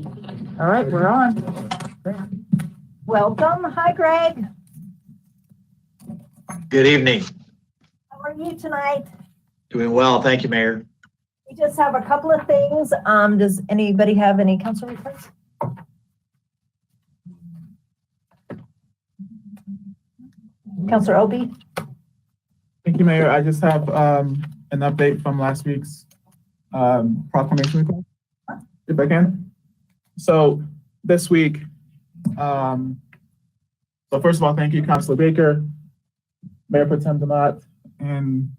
All right, we're on. Welcome. Hi, Greg. Good evening. How are you tonight? Doing well. Thank you, Mayor. We just have a couple of things. Does anybody have any council reports? Councilor Opie? Thank you, Mayor. I just have an update from last week's proclamation request, if I can. So this week, so first of all, thank you, Councilor Baker, Mayor Pro Tem Demott, and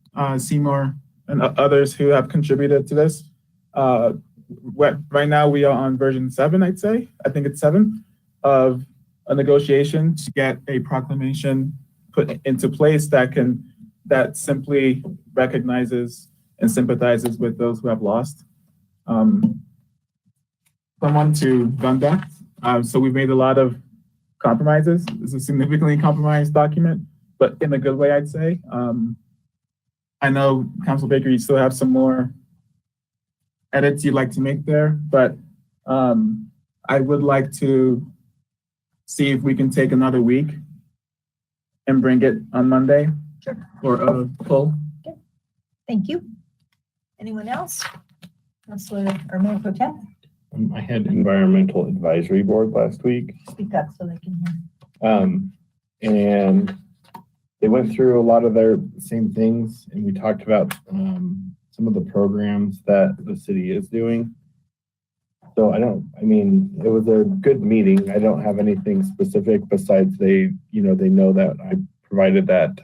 Seymour, and others who have contributed to this. Right now, we are on version 7, I'd say. I think it's 7 of a negotiation to get a proclamation put into place that simply recognizes and sympathizes with those who have lost someone to gun death. So we've made a lot of compromises. It's a significantly compromised document, but in a good way, I'd say. I know, Council Baker, you still have some more edits you'd like to make there, but I would like to see if we can take another week and bring it on Monday. Sure. For a poll. Okay. Thank you. Anyone else? Councilor or Mayor Pro Tem? I had Environmental Advisory Board last week. Speak up so they can hear. And they went through a lot of their same things, and we talked about some of the programs that the city is doing. So it was a good meeting. I don't have anything specific besides they know that I provided that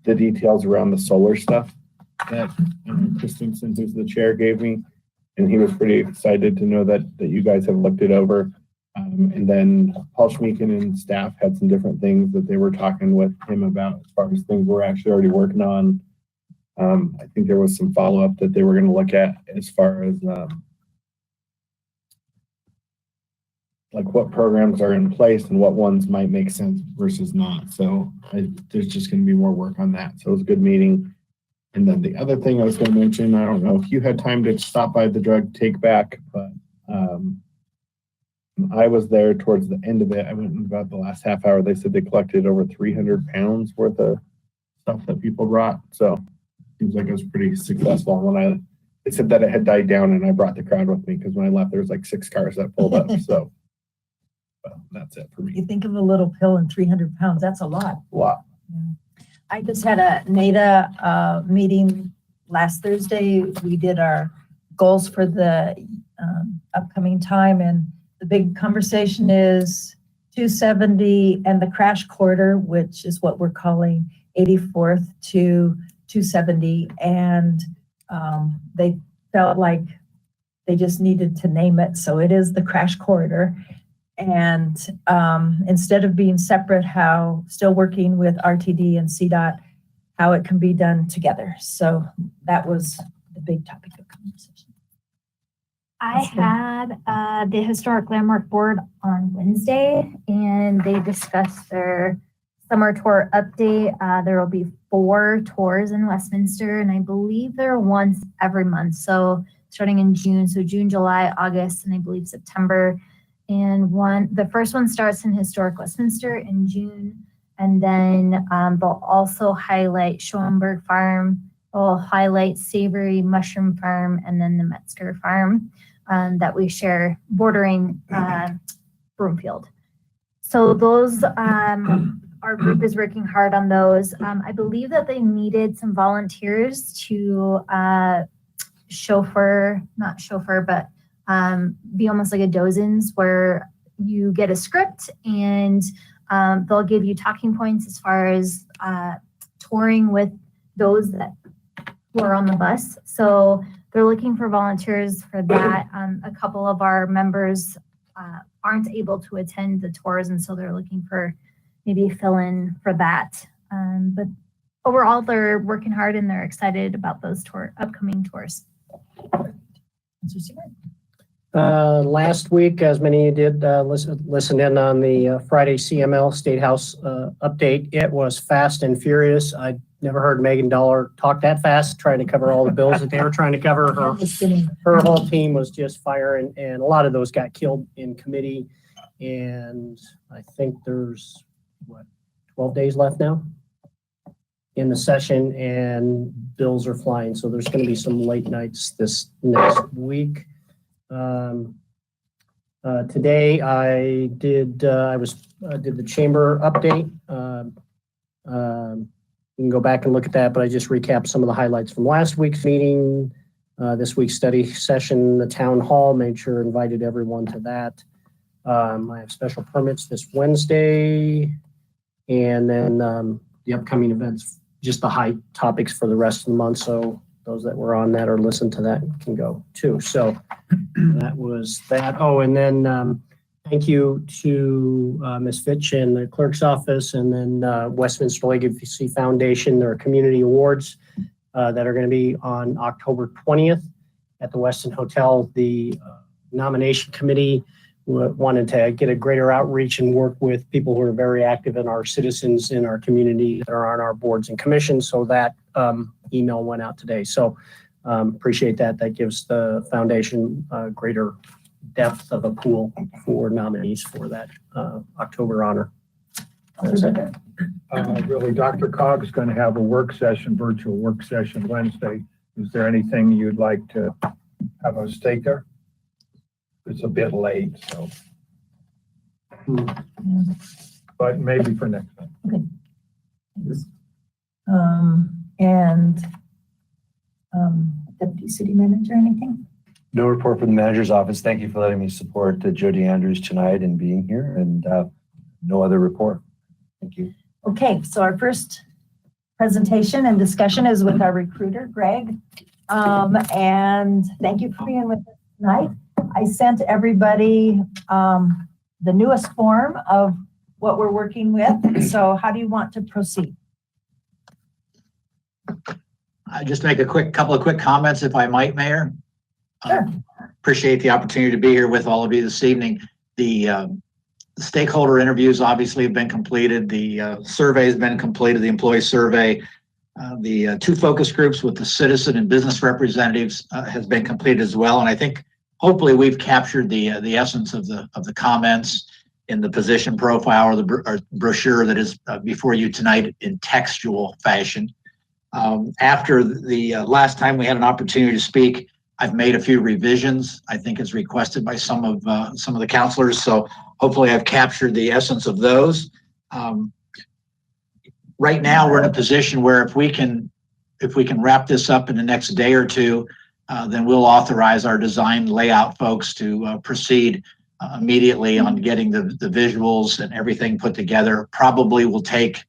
the details around the solar stuff that Christensen, who's the chair, gave me. And he was pretty excited to know that you guys have looked it over. And then Paul Schmeeken and staff had some different things that they were talking with him about as far as things we're actually already working on. I think there was some follow-up that they were going to look at as far as like what programs are in place and what ones might make sense versus not. So there's just going to be more work on that. So it was a good meeting. And then the other thing I was going to mention, I don't know if you had time to stop by the drug take back, but I was there towards the end of it. I went in about the last half hour. They said they collected over 300 pounds worth of stuff that people brought. So it seems like it was pretty successful. They said that it had died down, and I brought the crowd with me because when I left, there was like 6 cars that pulled up. So that's it for me. You think of a little pill and 300 pounds, that's a lot. A lot. Yeah. I just had a NADA meeting last Thursday. We did our goals for the upcoming time, and the big conversation is 270 and the crash corridor, which is what we're calling 84th to 270. And they felt like they just needed to name it. So it is the crash corridor. And instead of being separate, still working with RTD and CDOT, how it can be done together. So that was the big topic of conversation. I had the Historic Landmark Board on Wednesday, and they discussed their summer tour update. There will be 4 tours in Westminster, and I believe they're once every month. So starting in June, so June, July, August, and I believe September. And the first one starts in Historic Westminster in June, and then they'll also highlight Schoenberg Farm, they'll highlight Savory Mushroom Farm, and then the Metzger Farm that we share bordering Broomfield. So those, our group is working hard on those. I believe that they needed some volunteers to be almost like a dozens, where you get a script and they'll give you talking points as far as touring with those who are on the bus. So they're looking for volunteers for that. A couple of our members aren't able to attend the tours, and so they're looking for maybe a fill-in for that. But overall, they're working hard and they're excited about those upcoming tours. Last week, as many of you did listen in on the Friday CML State House update, it was fast and furious. I never heard Megan Dollar talk that fast, trying to cover all the bills that they were trying to cover. Her whole team was just fire, and a lot of those got killed in committee. And I think there's, 12 days left now in the session, and bills are flying. So there's going to be some late nights this next week. Today I did the chamber update. You can go back and look at that, but I just recapped some of the highlights from last week's meeting, this week's study session, the town hall, made sure invited everyone to that. I have special permits this Wednesday, and then the upcoming events, just the high topics for the rest of the month. So those that were on that or listened to that can go too. So that was that. Oh, and then thank you to Ms. Fitch and the clerk's office, and then Westminster Legacy Foundation. There are community awards that are going to be on October 20th at the Westin Hotel. The nomination committee wanted to get a greater outreach and work with people who are very active in our citizens in our community that are on our boards and commissions. So that email went out today. So appreciate that. That gives the foundation greater depth of a pool for nominees for that October honor. Really, Dr. Cogg's going to have a work session, virtual work session Wednesday. Is there anything you'd like to have us take there? It's a bit late, so. But maybe for next time. Deputy City Manager, anything? No report from the manager's office. Thank you for letting me support Jody Andrews tonight and being here, and no other report. Thank you. Okay, so our first presentation and discussion is with our recruiter, Greg. And thank you for being with us tonight. I sent everybody the newest form of what we're working with. So how do you want to proceed? I just make a couple of quick comments, if I might, Mayor. Sure. Appreciate the opportunity to be here with all of you this evening. The stakeholder interviews obviously have been completed. The survey has been completed, the employee survey. The two focus groups with the citizen and business representatives has been completed as well. And I think hopefully we've captured the essence of the comments in the position profile or the brochure that is before you tonight in textual fashion. After the last time we had an opportunity to speak, I've made a few revisions, I think as requested by some of the counselors. So hopefully I've captured the essence of those. Right now we're in a position where if we can wrap this up in the next day or two, then we'll authorize our design layout folks to proceed immediately on getting the visuals and everything put together. Probably will take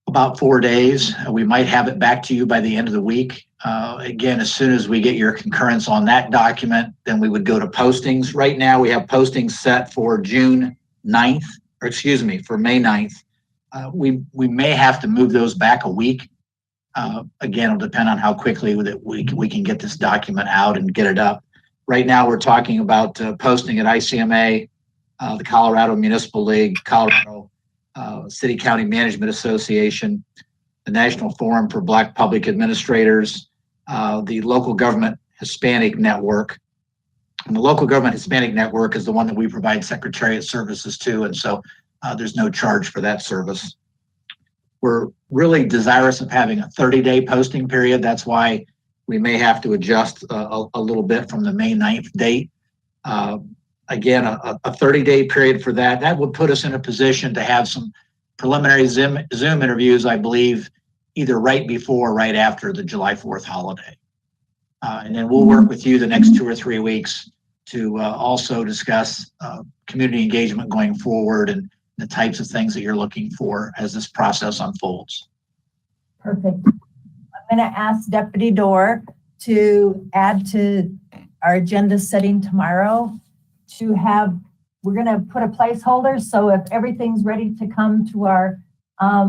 about 4 days. We might have it back to you by the end of the week. Again, as soon as we get your concurrence on that document, then we would go to postings. Right now, we have postings set for June 9th, or excuse me, for May 9th. We may have to move those back a week. Again, it'll depend on how quickly we can get this document out and get it up. Right now, we're talking about posting at ICMA, the Colorado Municipal League, Colorado City County Management Association, the National Forum for Black Public Administrators, the Local Government Hispanic Network. And the Local Government Hispanic Network is the one that we provide Secretariat services to, and so there's no charge for that service. We're really desirous of having a 30-day posting period. That's why we may have to adjust a little bit from the May 9th date. Again, a 30-day period for that. That would put us in a position to have some preliminary Zoom interviews, I believe, either right before or right after the July 4th holiday. And then we'll work with you the next 2 or 3 weeks to also discuss community engagement going forward and the types of things that you're looking for as this process unfolds. Perfect. I'm going to ask Deputy Dorr to add to our agenda setting tomorrow to have, we're going to put a placeholder. So if everything's ready to come to our,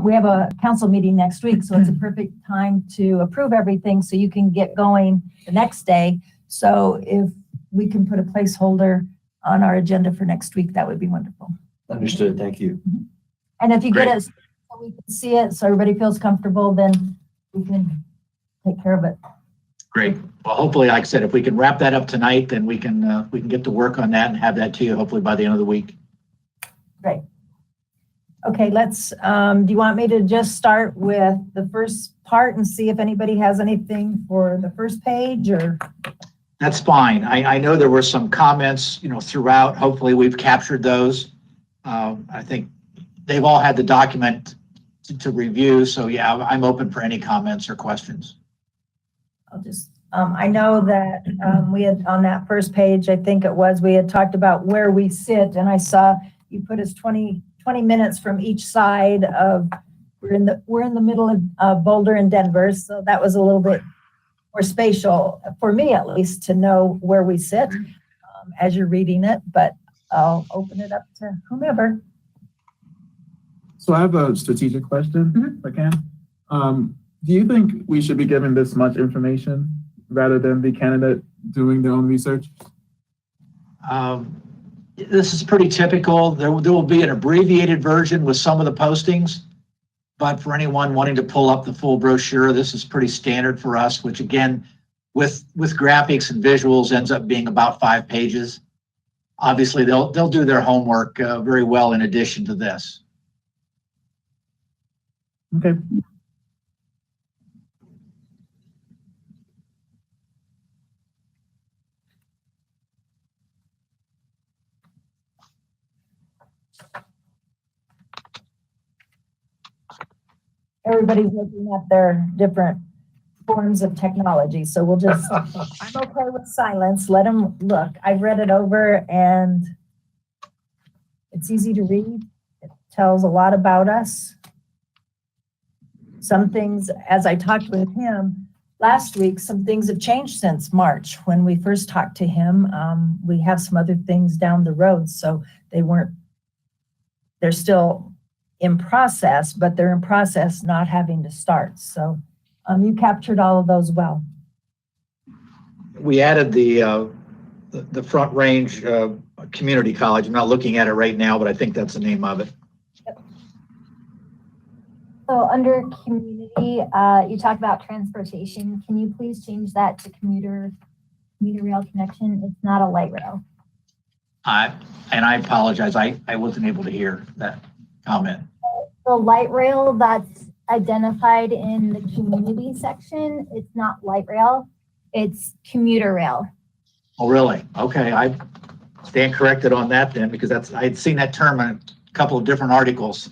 we have a council meeting next week, so it's a perfect time to approve everything so you can get going the next day. So if we can put a placeholder on our agenda for next week, that would be wonderful. Understood. Thank you. And if you Great. get us, we can see it, so everybody feels comfortable, then we can take care of it. Great. Well, hopefully, like I said, if we can wrap that up tonight, then we can get to work on that and have that to you hopefully by the end of the week. Great. Okay, do you want me to just start with the first part and see if anybody has anything for the first page, or? That's fine. I know there were some comments, throughout. Hopefully we've captured those. I think they've all had the document to review. So yeah, I'm open for any comments or questions. I'll just, I know that we had on that first page, I think it was, we had talked about where we sit, and I saw you put us 20 minutes from each side of, we're in the middle of Boulder and Denver. So that was a little bit more spatial for me, at least, to know where we sit as you're reading it, but I'll open it up to whomever. So I have a strategic question, if I can. Do you think we should be given this much information rather than the candidate doing their own research? This is pretty typical. There will be an abbreviated version with some of the postings, but for anyone wanting to pull up the full brochure, this is pretty standard for us, which again, with graphics and visuals ends up being about 5 pages. Obviously, they'll do their homework very well in addition to this. Okay. Everybody's looking at their different forms of technology, so we'll just, I'm okay with silence. Let them look. I've read it over and it's easy to read. It tells a lot about us. Some things, as I talked with him last week, some things have changed since March when we first talked to him. We have some other things down the road, so they're still in process, but they're in process not having to start. So you captured all of those well. We added the Front Range Community College. I'm not looking at it right now, but I think that's the name of it. So under community, you talked about transportation. Can you please change that to commuter rail connection? It's not a light rail. And I apologize. I wasn't able to hear that comment. The light rail that's identified in the community section, it's not light rail, it's commuter rail. Oh, really? Okay, I stand corrected on that then, because I had seen that term in a couple of different articles.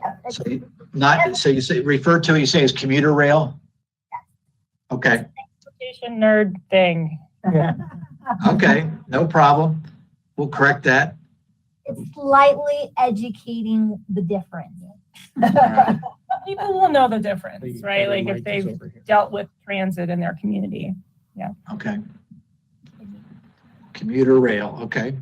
Yeah, So you say you say as commuter rail? Okay. Transportation nerd thing. Okay, no problem. We'll correct that. it's slightly educating the difference. People will know the difference, right? Like if they've dealt with transit in their community. Okay. Commuter rail, okay.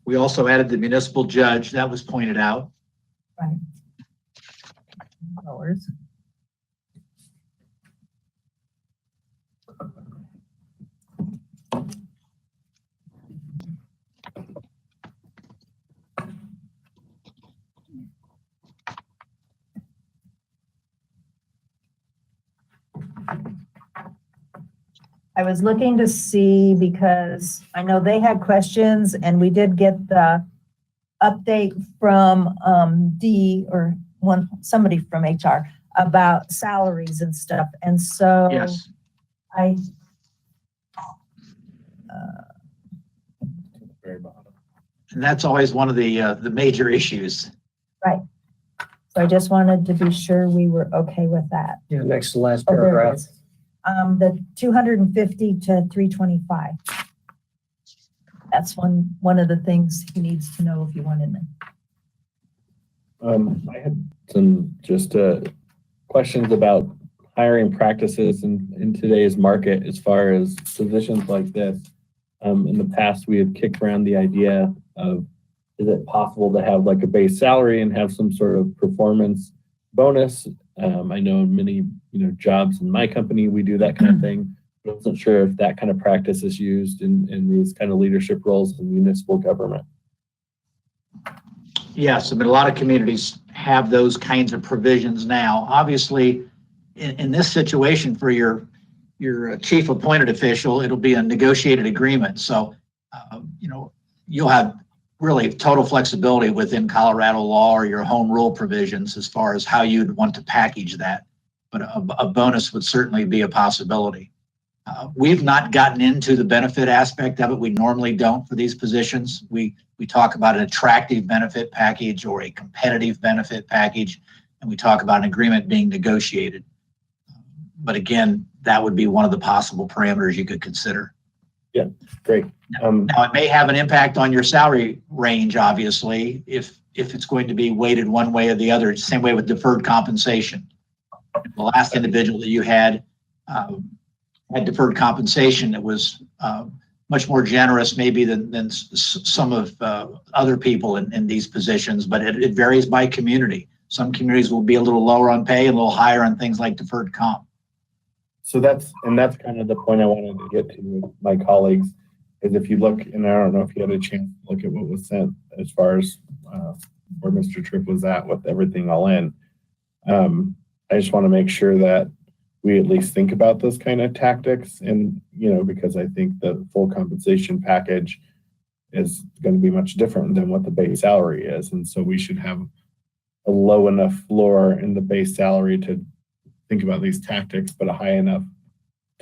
We also added the municipal judge. That was pointed out. Right. Hours. I was looking to see, because I know they had questions and we did get the update from somebody from HR about salaries and stuff. And so Yes. I, Very bottom. And that's always one of the major issues. so I just wanted to be sure we were okay with that. Yeah, next to last Oh, there it paragraph. is. The 250 to 325. That's one of the things he needs to know if you want in there. I had some questions about hiring practices in today's market as far as positions like this. In the past, we have kicked around the idea of, is it possible to have like a base salary and have some sort of performance bonus I know many, jobs in my company, we do that kind of thing. I wasn't sure if that kind of practice is used in these kind of leadership roles in municipal government. Yes, I mean, a lot of communities have those kinds of provisions now. Obviously, in this situation for your chief appointed official, it'll be a negotiated agreement. So, you'll have really total flexibility within Colorado law or your home rule provisions as far as how you'd want to package that. But a bonus would certainly be a possibility. We've not gotten into the benefit aspect of it. We normally don't for these positions. We talk about an attractive benefit package or a competitive benefit package, and we talk about an agreement being negotiated. But again, that would be one of the possible parameters you could consider. Yeah, great. Now, it may have an impact on your salary range, obviously, if it's going to be weighted one way or the other. Same way with deferred compensation. The last individual that you had deferred compensation that was much more generous maybe than some of other people in these positions, but it varies by community. Some communities will be a little lower on pay and a little higher on things like deferred comp. So that's kind of the point I wanted to get to with my colleagues, is if you look, and I don't know if you had a chance to look at what was sent as far as where Mr. Tripp was at with everything all in. I just want to make sure that we at least think about those kind of tactics, and because I think the full compensation package is going to be much different than what the base salary is, and so we should have a low enough floor in the base salary to think about these tactics, but a high enough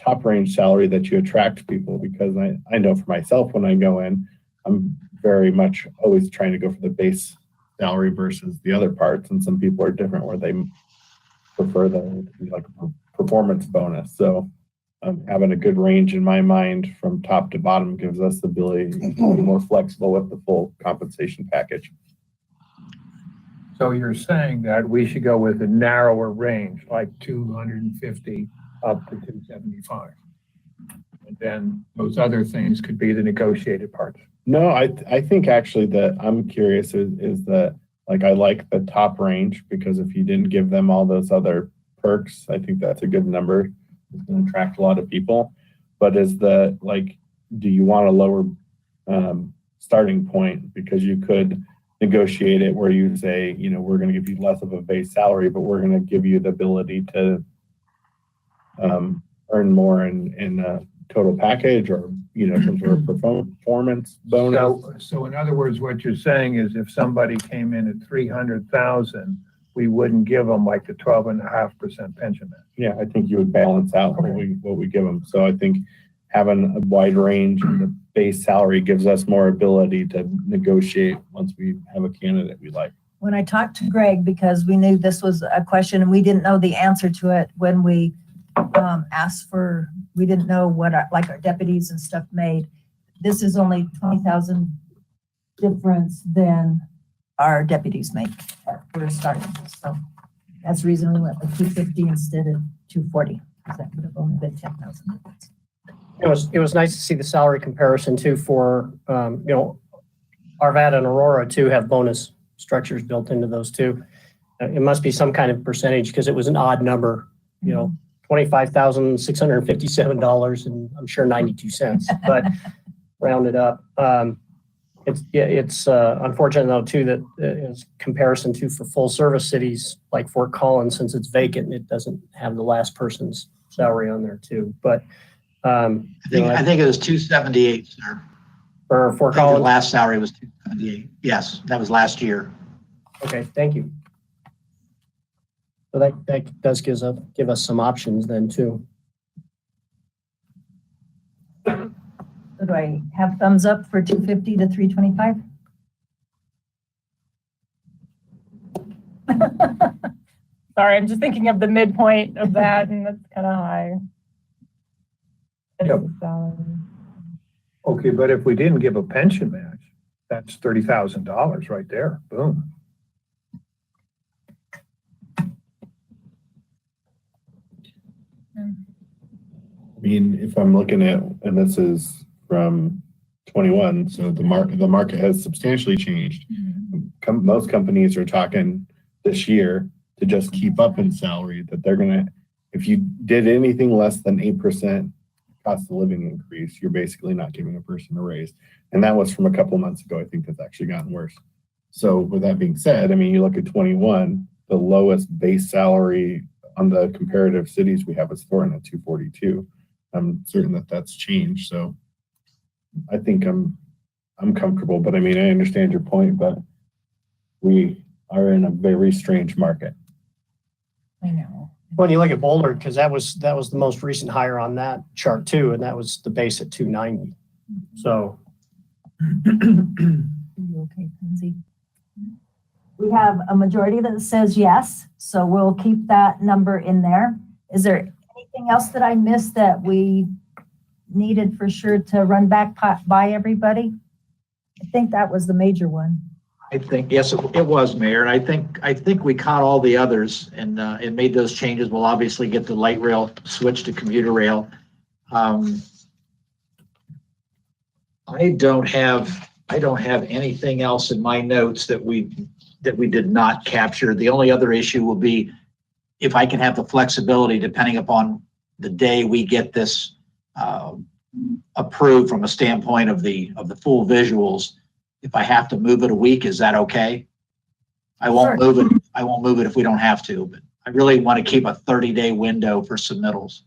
top range salary that you attract people. Because I know for myself, when I go in, I'm very much always trying to go for the base salary versus the other parts, and some people are different where they prefer the like performance bonus. So having a good range in my mind from top to bottom gives us the ability to be more flexible with the full compensation package. So you're saying that we should go with a narrower range, like 250 up to 275. And then those other things could be the negotiated parts. No, I think actually that I'm curious is that, like, I like the top range, because if you didn't give them all those other perks, I think that's a good number. It's going to attract a lot of people. But do you want a lower starting point? Because you could negotiate it where you say, we're going to give you less of a base salary, but we're going to give you the ability to earn more in a total package, or some sort of performance bonus. So in other words, what you're saying is if somebody came in at 300,000, we wouldn't give them like the 12.5% pension match. Yeah, I think you would balance out what we give them. So I think having a wide range in the base salary gives us more ability to negotiate once we have a candidate we like. When I talked to Greg, because we knew this was a question and we didn't know the answer to it when we asked for, we didn't know what our deputies and stuff made. This is only 20,000 difference than our deputies make for starting. So that's the reason we went with 250 instead of 240, because that would have only been 10,000. It was nice to see the salary comparison too for, Arvada and Aurora too have bonus structures built into those too. It must be some kind of percentage, because it was an odd number, $25,657 and I'm sure 92 cents, but rounded up. It's unfortunate though too that as comparison to for full service cities like Fort Collins, since it's vacant, it doesn't have the last person's salary on there too. But I think it was 278, sir. For Fort I think the Collins. last salary was 278. Yes, that was last year. Okay, thank you. So that does give us some options then too. So do I have thumbs up for 250 to 325? Sorry, I'm just thinking of the midpoint of that, and that's kind of high. That's Yep. the salary. Okay, but if we didn't give a pension match, that's $30,000 right there. Boom. I mean, if I'm looking at, and this is from 21, so the market has substantially changed. Most companies are talking this year to just keep up in salary, that they're gonna, if you did anything less than 8% cost of living increase, you're basically not giving a person a raise. And that was from a couple months ago. I think that's actually gotten worse. So with that being said, I mean, you look at 21, the lowest base salary on the comparative cities we have is Thornton at 242. I'm certain that that's changed. So I think I'm comfortable, but I mean, I understand your point, but we are in a very strange market. I know. When you look at Boulder, because that was the most recent hire on that chart too, and that was the base at 290. So Are you okay, Lindsay? We have a majority that says yes, so we'll keep that number in there. Is there anything else that I missed that we needed for sure to run back by everybody? I think that was the major one. I think, yes, it was, Mayor, and I think we caught all the others and made those changes. We'll obviously get the light rail switch to commuter rail. I don't have anything else in my notes that we did not capture. The only other issue will be if I can have the flexibility, depending upon the day we get this approved from a standpoint of the full visuals. If I have to move it a week, is that okay? I won't move it. I won't move it if we don't have to, but I really want to keep a 30-day window for submittals.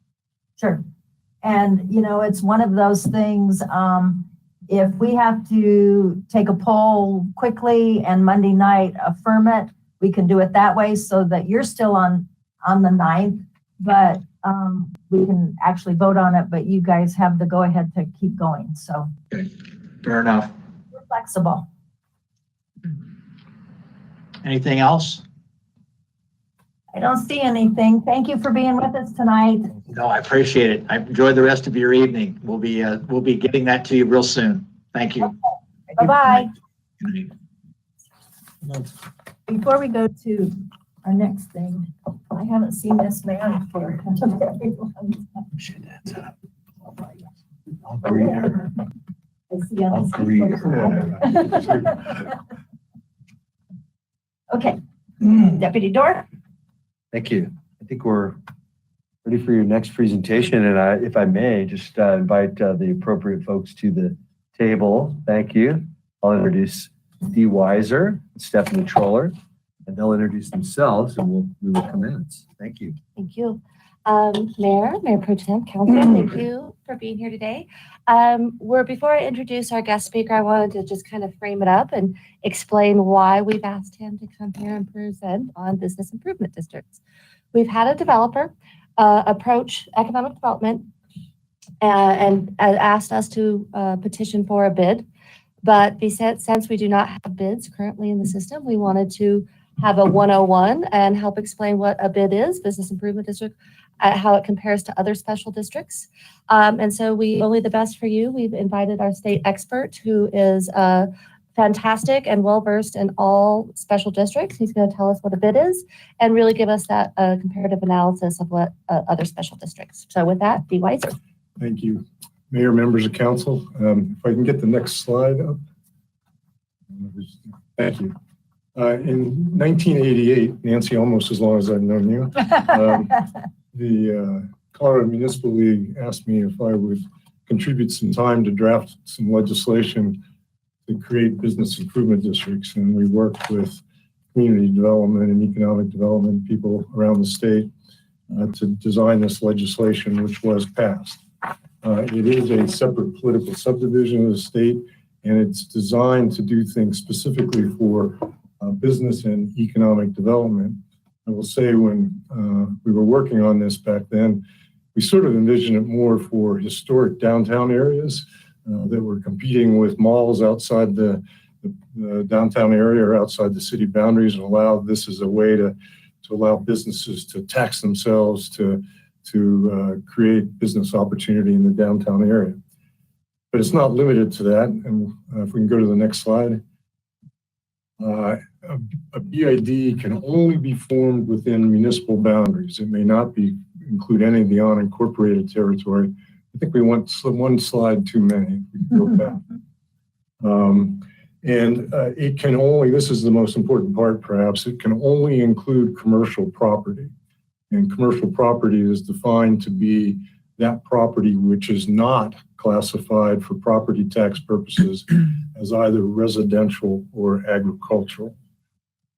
Sure. And, you know, it's one of those things, if we have to take a poll quickly and Monday night affirm it, we can do it that way so that you're still on the 9th, but we can actually vote on it, but you guys have the go-ahead to keep going, so. Okay, fair enough. We're flexible. Anything else? I don't see anything. Thank you for being with us tonight. No, I appreciate it. I enjoy the rest of your evening. We'll be getting that to you real soon. Thank you. Bye-bye. Before we go to our next thing, I haven't seen this man for a very long time. I'll greet her. I see on I'll the greet screen. her. Okay, Deputy Dorr. Thank you. I think we're ready for your next presentation. And if I may, just invite the appropriate folks to the table. Thank you. I'll introduce Dee Weiser, Stephanie Troller, and they'll introduce themselves and we will commence. Thank you. Thank you. Mayor Pro Tem, Council, thank you for being here today. Before I introduce our guest speaker, I wanted to just kind of frame it up and explain why we've asked him to come here and present on business improvement districts. We've had a developer approach economic development and asked us to petition for a bid. But since we do not have bids currently in the system, we wanted to have a 101 and help explain what a bid is, business improvement district, how it compares to other special districts. And so only the best for you. We've invited our state expert who is fantastic and well-versed in all special districts. He's going to tell us what a bid is and really give us that comparative analysis of what other special districts. So with that, Dee Weiser. Thank you, Mayor, members of council. If I can get the next slide up. Thank you. In 1988, Nancy, almost as long as I've known you, the Colorado Municipal League asked me if I would contribute some time to draft some legislation to create business improvement districts. And we worked with community development and economic development people around the state to design this legislation, which was passed. It is a separate political subdivision of the state, and it's designed to do things specifically for business and economic development. I will say when we were working on this back then, we sort of envisioned it more for historic downtown areas that were competing with malls outside the downtown area or outside the city boundaries, and allow this as a way to allow businesses to tax themselves to create business opportunity in the downtown area. But it's not limited to that. And if we can go to the next slide. A BID can only be formed within municipal boundaries. It may not include any of the unincorporated territory. I think we went one slide too many. We can go back. And it can only, this is the most important part perhaps, it can only include commercial property. And commercial property is defined to be that property which is not classified for property tax purposes as either residential or agricultural.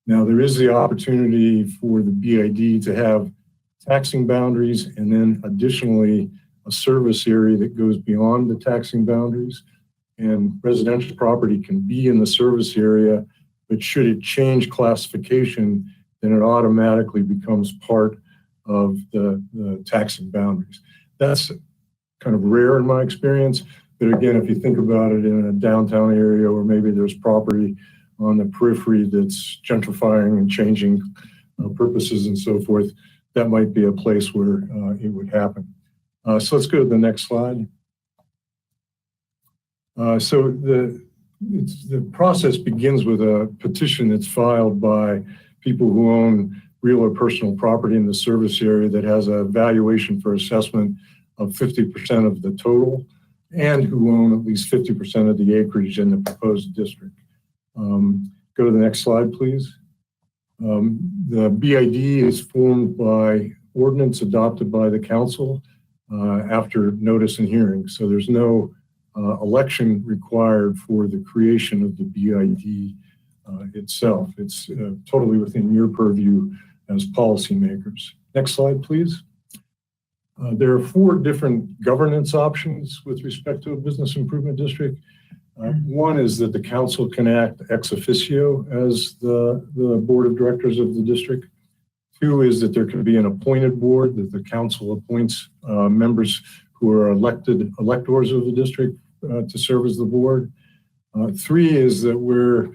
Now, there is the opportunity for the BID to have taxing boundaries and then additionally a service area that goes beyond the taxing boundaries. And residential property can be in the service area, but should it change classification, then it automatically becomes part of the taxing boundaries. That's kind of rare in my experience. But again, if you think about it in a downtown area, or maybe there's property on the periphery that's gentrifying and changing purposes and so forth, that might be a place where it would happen. So let's go to the next slide. So the process begins with a petition that's filed by people who own real or personal property in the service area that has a valuation for assessment of 50% of the total and who own at least 50% of the acreage in the proposed district. Go to the next slide, please. The BID is formed by ordinance adopted by the council after notice and hearing. So there's no election required for the creation of the BID itself. It's totally within your purview as policymakers. Next slide, please. There are 4 different governance options with respect to a business improvement district. One is that the council can act ex officio as the board of directors of the district. 2 is that there can be an appointed board, that the council appoints members who are electors of the district to serve as the board. 3 is that where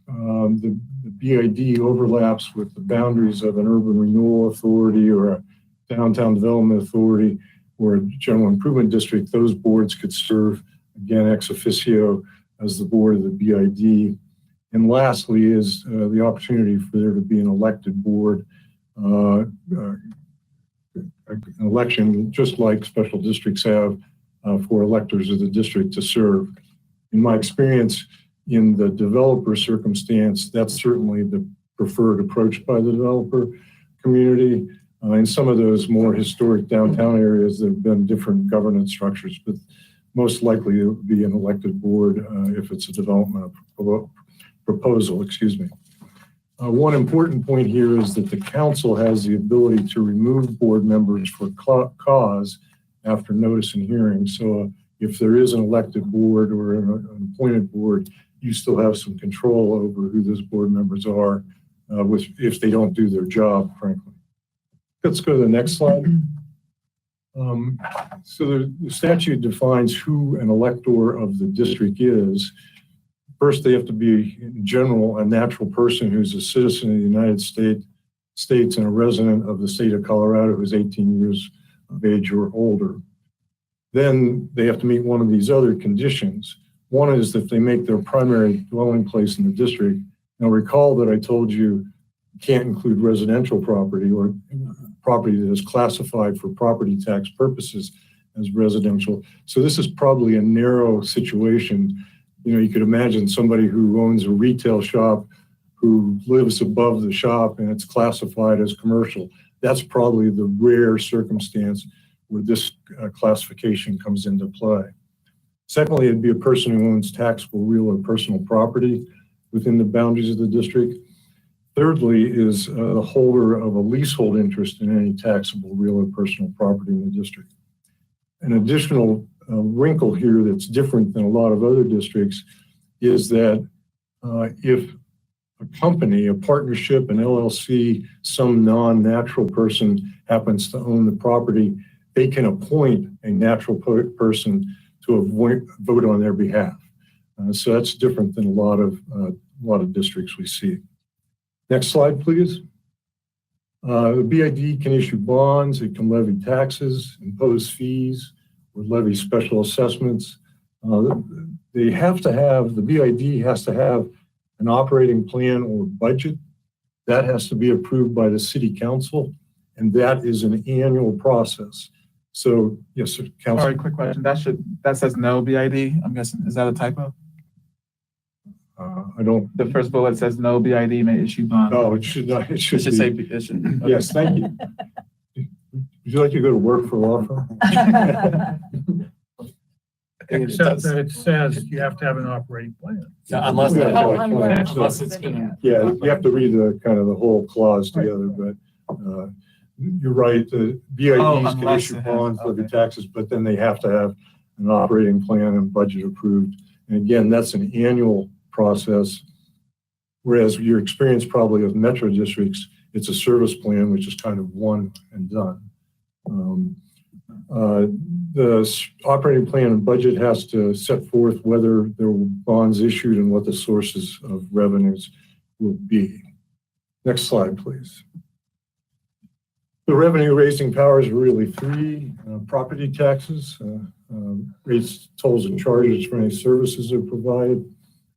the BID overlaps with the boundaries of an urban renewal authority or a downtown development authority or a general improvement district, those boards could serve, again, ex officio as the board of the BID. And lastly is the opportunity for there to be an elected board, an election just like special districts have for electors of the district to serve. In my experience, in the developer circumstance, that's certainly the preferred approach by the developer community. In some of those more historic downtown areas, there have been different governance structures, but most likely it would be an elected board if it's a development proposal, excuse me. One important point here is that the council has the ability to remove board members for cause after notice and hearing. So if there is an elected board or an appointed board, you still have some control over who those board members are if they don't do their job, frankly. Let's go to the next slide. So the statute defines who an elector of the district is. First, they have to be, in general, a natural person who's a citizen of the United States and a resident of the state of Colorado who's 18 years of age or older. Then they have to meet one of these other conditions. One is that they make their primary dwelling place in the district. Now recall that I told you can't include residential property or property that is classified for property tax purposes as residential. So this is probably a narrow situation. You know, you could imagine somebody who owns a retail shop who lives above the shop and it's classified as commercial. That's probably the rare circumstance where this classification comes into play. Secondly, it'd be a person who owns taxable real or personal property within the boundaries of the district. Thirdly is the holder of a leasehold interest in any taxable real or personal property in the district. An additional wrinkle here that's different than a lot of other districts is that if a company, a partnership, an LLC, some non-natural person happens to own the property, they can appoint a natural person to vote on their behalf. So that's different than a lot of districts we see. Next slide, please. The BID can issue bonds, it can levy taxes, impose fees, or levy special assessments. They have to have, the BID has to have an operating plan or budget. That has to be approved by the city council, and that is an annual process. So, yes, sir, council. Sorry, quick question. That says no BID. I'm guessing, is that a typo? I don't, The first bullet says no BID may issue bonds. no, it should not, it It should should say, be. it should. okay. Yes, thank you. Would you like to go to work for a law firm? Except that it says you have to have an operating plan. Unless. Unless it's been- Yeah, you have to read the kind of the whole clause together, but you're right, the BIDs can unless issue it has- bonds, levy okay. taxes, but then they have to have an operating plan and budget approved. And again, that's an annual process. Whereas your experience probably with metro districts, it's a service plan, which is kind of one and done. The operating plan and budget has to set forth whether there were bonds issued and what the sources of revenues will be. Next slide, please. The revenue raising powers are really three: property taxes, rates, tolls, and charges for any services that are provided,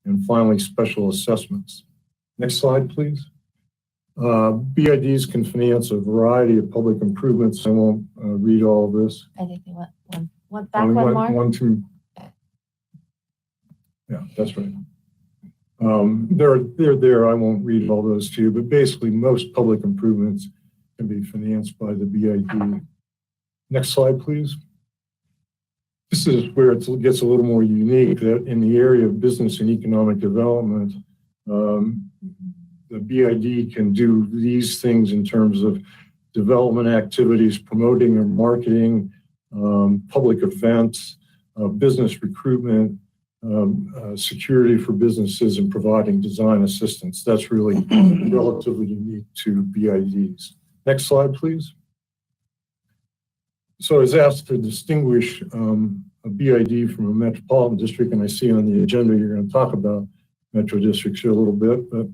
and finally, special assessments. Next slide, please. BIDs can finance a variety of public improvements. I won't read all of this. I think they want back one more. One, two. Yeah, that's right. They're there. I won't read all those to you, but basically most public improvements can be financed by the BID. Next slide, please. This is where it gets a little more unique, that in the area of business and economic development, the BID can do these things in terms of development activities, promoting or marketing, public events, business recruitment, security for businesses, and providing design assistance. That's really relatively unique to BIDs. Next slide, please. So I was asked to distinguish a BID from a metropolitan district, and I see on the agenda you're going to talk about metro districts here a little bit, but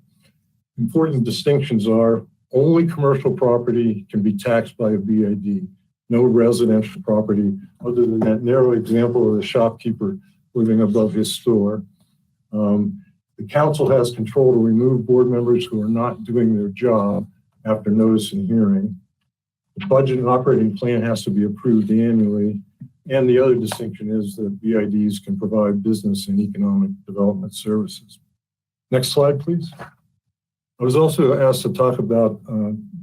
important distinctions are only commercial property can be taxed by a BID, no residential property, other than that narrow example of the shopkeeper living above his store. The council has control to remove board members who are not doing their job after notice and hearing. The budget and operating plan has to be approved annually. And the other distinction is that BIDs can provide business and economic development services. Next slide, please. I was also asked to talk about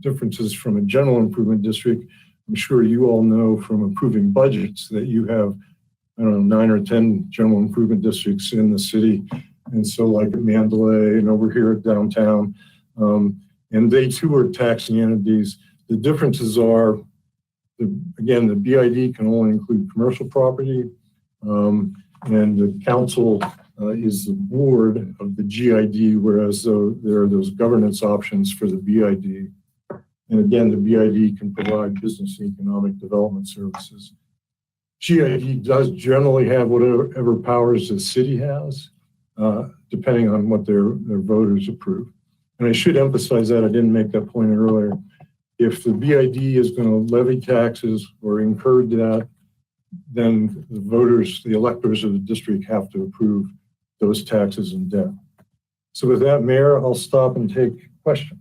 differences from a general improvement district. I'm sure you all know from approving budgets that you have, I don't know, 9 or 10 general improvement districts in the city. And so like at Mandalay and over here at downtown, and they too are taxing entities. The differences are, again, the BID can only include commercial property, and the council is the board of the GID, whereas there are those governance options for the BID. And again, the BID can provide business and economic development services. GID does generally have whatever powers the city has, depending on what their voters approve. And I should emphasize that I didn't make that point earlier. If the BID is going to levy taxes or incur debt, then the voters, the electors of the district have to approve those taxes and debt. So with that, Mayor, I'll stop and take questions.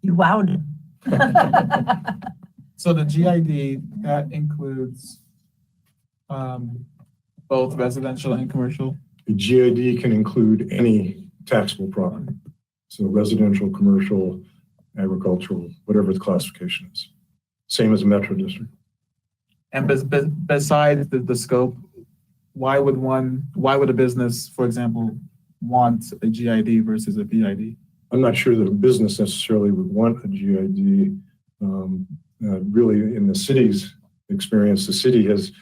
You wowed him. So the GID, that includes both residential and commercial? The GID can include any taxable property. So residential, commercial, agricultural, whatever the classification is. Same as a metro district. And besides the scope, why would a business, for example, want a GID versus a BID? I'm not sure that a business necessarily would want a GID. Really, in the city's experience, the city has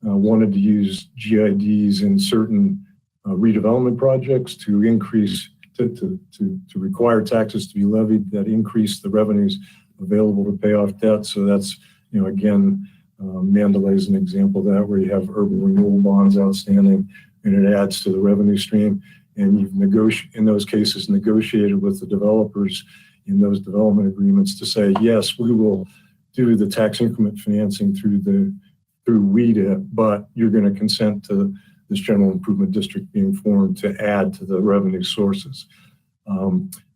wanted to use GIDs in certain redevelopment projects to increase, to require taxes to be levied that increase the revenues available to pay off debt. So that's, again, Mandalay is an example of that, where you have urban renewal bonds outstanding and it adds to the revenue stream. And you've in those cases, negotiated with the developers in those development agreements to say, yes, we will do the tax increment financing through WEDA, but you're going to consent to this general improvement district being formed to add to the revenue sources.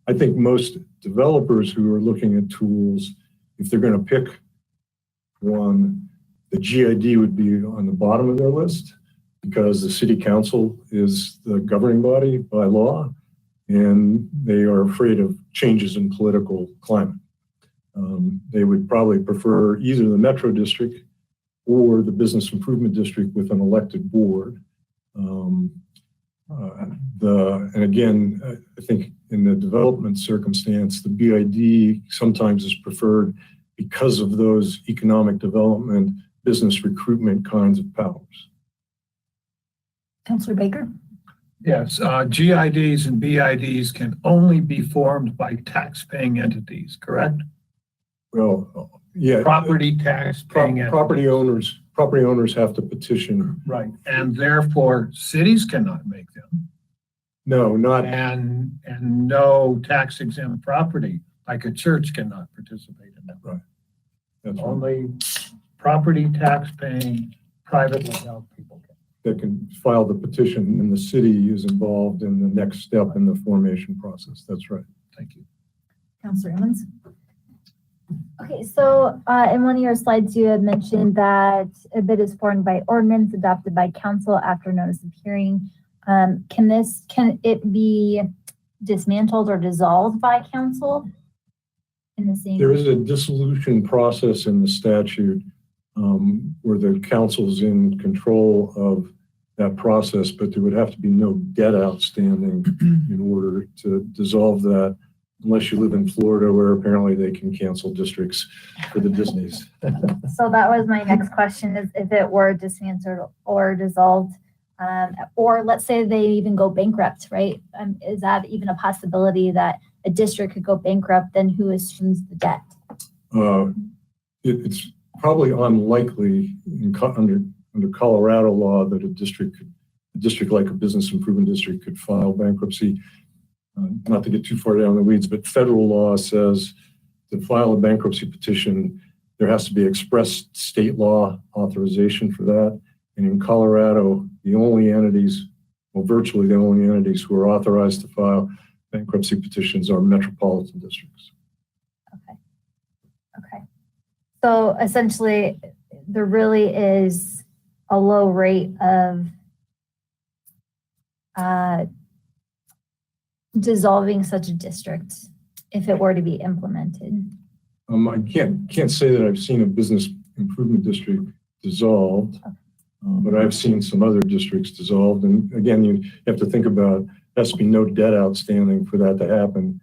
I think most developers who are looking at tools, if they're going to pick one, The GID would be on the bottom of their list because the city council is the governing body by law, and they are afraid of changes in political climate. They would probably prefer either the Metro District or the Business Improvement District with an elected board. And again, I think in the development circumstance, the BID sometimes is preferred because of those economic development, business recruitment kinds of powers. Counselor Baker? Yes, GIDs and BIDs can only be formed by tax-paying entities, correct? Well, yeah. Property tax-paying entities. Property owners have to petition. Right, and therefore cities cannot make them. No, not, And no tax-exempt property, like a church, cannot participate in them. that's right. Only property tax-paying, privately held people can. That can file the petition, and the city is involved in the next step in the formation process. That's right. Thank you. Counselor Emmons? Okay, so in one of your slides, you had mentioned that a bid is formed by ordinance adopted by council after notice of hearing. Can it be dismantled or dissolved by council in the same? There is a dissolution process in the statute where the council's in control of that process, but there would have to be no debt outstanding in order to dissolve that, unless you live in Florida, where apparently they can cancel districts for the Disneys. So that was my next question, is if it were dismantled or dissolved, or let's say they even go bankrupt, right? Is that even a possibility that a district could go bankrupt? Then who assumes the debt? It's probably unlikely under Colorado law that a district like a business improvement district could file bankruptcy. Not to get too far down the weeds, but federal law says to file a bankruptcy petition, there has to be express state law authorization for that. And in Colorado, the only entities, well, virtually the only entities who are authorized to file bankruptcy petitions are metropolitan districts. Okay. So essentially, there really is a low rate of dissolving such a district if it were to be implemented. I can't say that I've seen a business improvement district dissolved, but I've seen some other districts dissolved. And again, you have to think about, there has to be no debt outstanding for that to happen.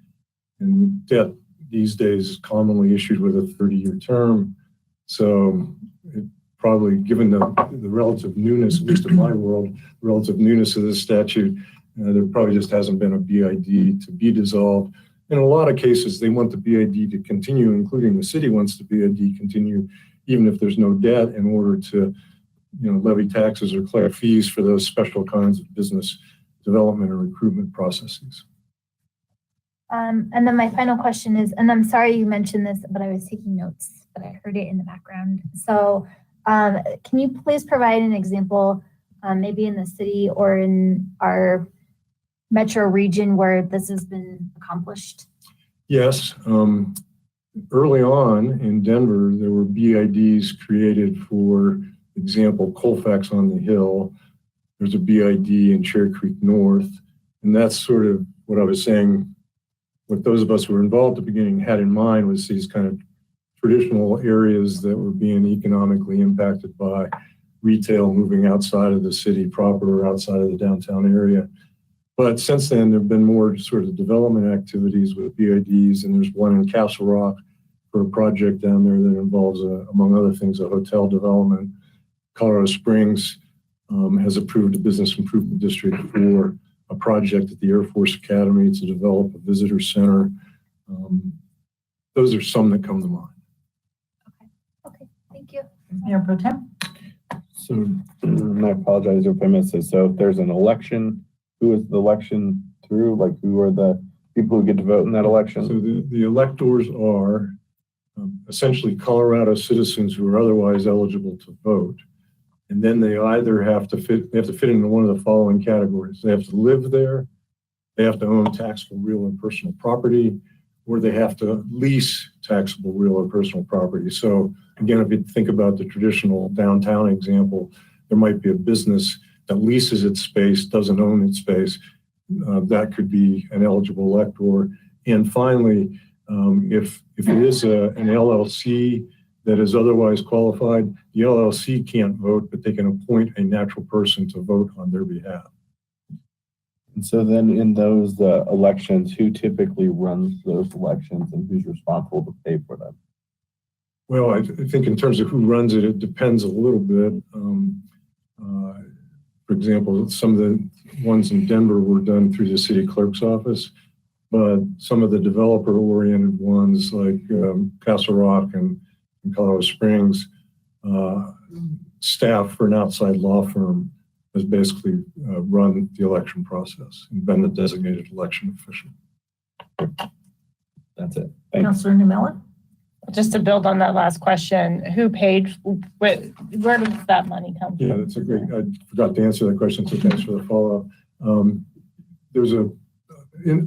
And debt these days is commonly issued with a 30-year term. So it probably, given the relative newness, at least in my world, relative newness of this statute, there probably just hasn't been a BID to be dissolved. In a lot of cases, they want the BID to continue, including the city wants the BID continue, even if there's no debt, in order to, levy taxes or collect fees for those special kinds of business development or recruitment processes. And then my final question is, and I'm sorry you mentioned this, but I was taking notes, but I heard it in the background. So can you please provide an example, maybe in the city or in our metro region where this has been accomplished? Yes. Early on in Denver, there were BIDs created for example, Colfax on the Hill. There's a BID in Cherry Creek North. And that's sort of what I was saying. What those of us who were involved at the beginning had in mind was these kind of traditional areas that were being economically impacted by retail moving outside of the city proper or outside of the downtown area. But since then, there have been more sort of development activities with BIDs, and there's one in Castle Rock for a project down there that involves, among other things, a hotel development. Colorado Springs has approved a business improvement district for a project at the Air Force Academy to develop a visitor center. Those are some that come to mind. Okay, thank you. Mayor Pro Tem? So I apologize if I missed this. So if there's an election, who is the election through? Like, who are the people who get to vote in that election? So the electors are essentially Colorado citizens who are otherwise eligible to vote. And then they either have to fit into one of the following categories. They have to live there, they have to own taxable real and personal property, or they have to lease taxable real or personal property. So again, if you think about the traditional downtown example, there might be a business that leases its space, doesn't own its space. That could be an eligible elector. And finally, if it is an LLC that is otherwise qualified, the LLC can't vote, but they can appoint a natural person to vote on their behalf. And so then in those elections, who typically runs those elections and who's responsible to pay for them? Well, I think in terms of who runs it, it depends a little bit. For example, some of the ones in Denver were done through the city clerk's office, but some of the developer-oriented ones like Castle Rock and Colorado Springs, staff for an outside law firm has basically run the election process and been the designated election official. That's it. Thanks. Councilor Numella? Just to build on that last question, who paid, where does that money come from? Yeah, that's a great, I forgot to answer that question, so thanks for the follow-up. There's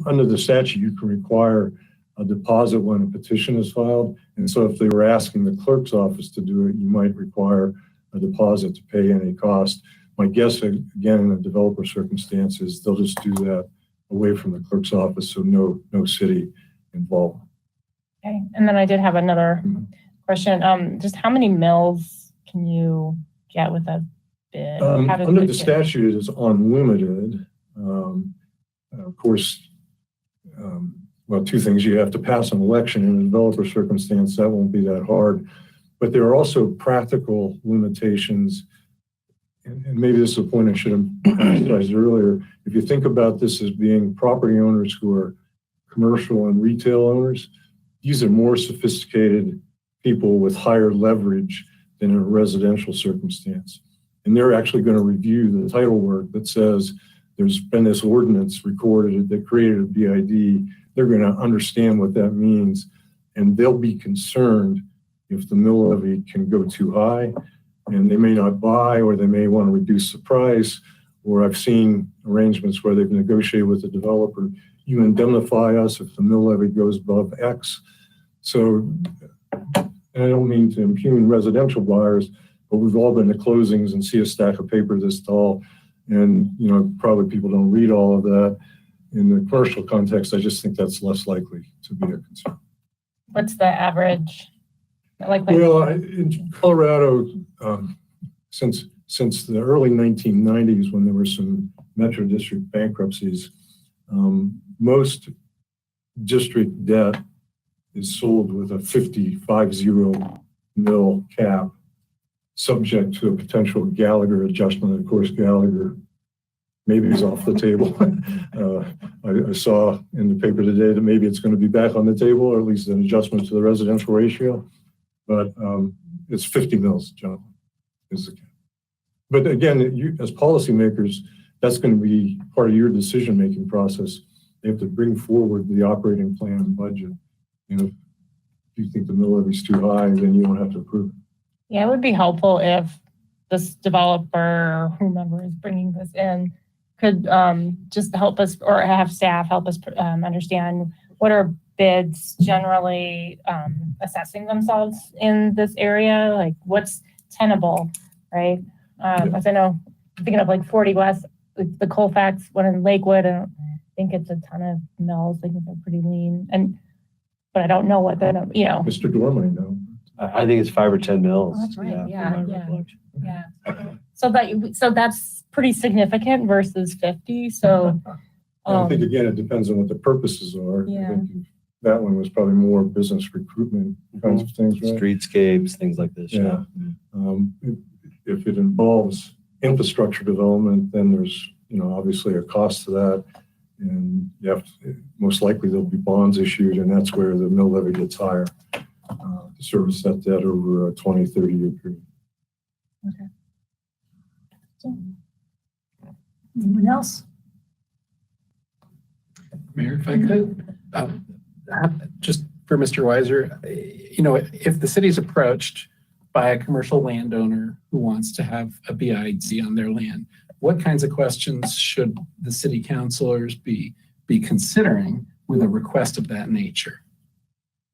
under the statute, you can require a deposit when a petition is filed. And so if they were asking the clerk's office to do it, you might require a deposit to pay any cost. My guess, again, in the developer circumstances, they'll just do that away from the clerk's office, so no city involved. Okay, and then I did have another question. Just how many mills can you get with a bid? Under the statute, it's unlimited. Of course, well, two things. You have to pass an election in a developer circumstance. That won't be that hard. But there are also practical limitations. And maybe this is a point I should have emphasized earlier. If you think about this as being property owners who are commercial and retail owners, these are more sophisticated people with higher leverage than in a residential circumstance. And they're actually going to review the title work that says there's been this ordinance recorded that created a BID. They're going to understand what that means, and they'll be concerned if the mill levy can go too high, and they may not buy, or they may want to reduce the price. Or I've seen arrangements where they've negotiated with the developer, you indemnify us if the mill levy goes above X. So, and I don't mean to impugn residential buyers, but we've all been to closings and see a stack of paper this tall, and probably people don't read all of that. In the commercial context, I just think that's less likely to be a concern. What's the average? Well, in Colorado, since the early 1990s, when there were some metro district bankruptcies, most district debt is sold with a 50 mil cap, subject to a potential Gallagher adjustment. Of course, Gallagher maybe is off the table. I saw in the paper today that maybe it's going to be back on the table, or at least an adjustment to the residential ratio. But it's 50 mils, John, is the cap. But again, you, as policymakers, that's going to be part of your decision-making process. They have to bring forward the operating plan and budget. If you think the mill levy is too high, then you don't have to approve it. Yeah, it would be helpful if this developer, whomever is bringing this in, could just help us, or have staff help us understand what are bids generally assessing themselves in this area, like what's tenable, right? As I know, I'm thinking of like 40 West, the Colfax one in Lakewood. I don't think it's a ton of mills. I think they're pretty lean, but I don't know what they're, Mr. Dorr might know. I think it's 5 or 10 mils. Oh, that's right. from my Yeah. recollection. Yeah. So that's pretty significant versus 50. So I think again, it depends on what the purposes are. Yeah. I think that one was probably more business recruitment kinds of things, right? Streetscapes, things like this. Yeah. If it involves infrastructure development, then there's obviously a cost to that, and most likely there'll be bonds issued, and that's where the mill levy gets higher to service that debt over a 20-30 year period. okay. Anyone else? Mayor, if I could, just for Mr. Weiser, if the city's approached by a commercial landowner who wants to have a BID on their land, what kinds of questions should the city councilors be considering with a request of that nature?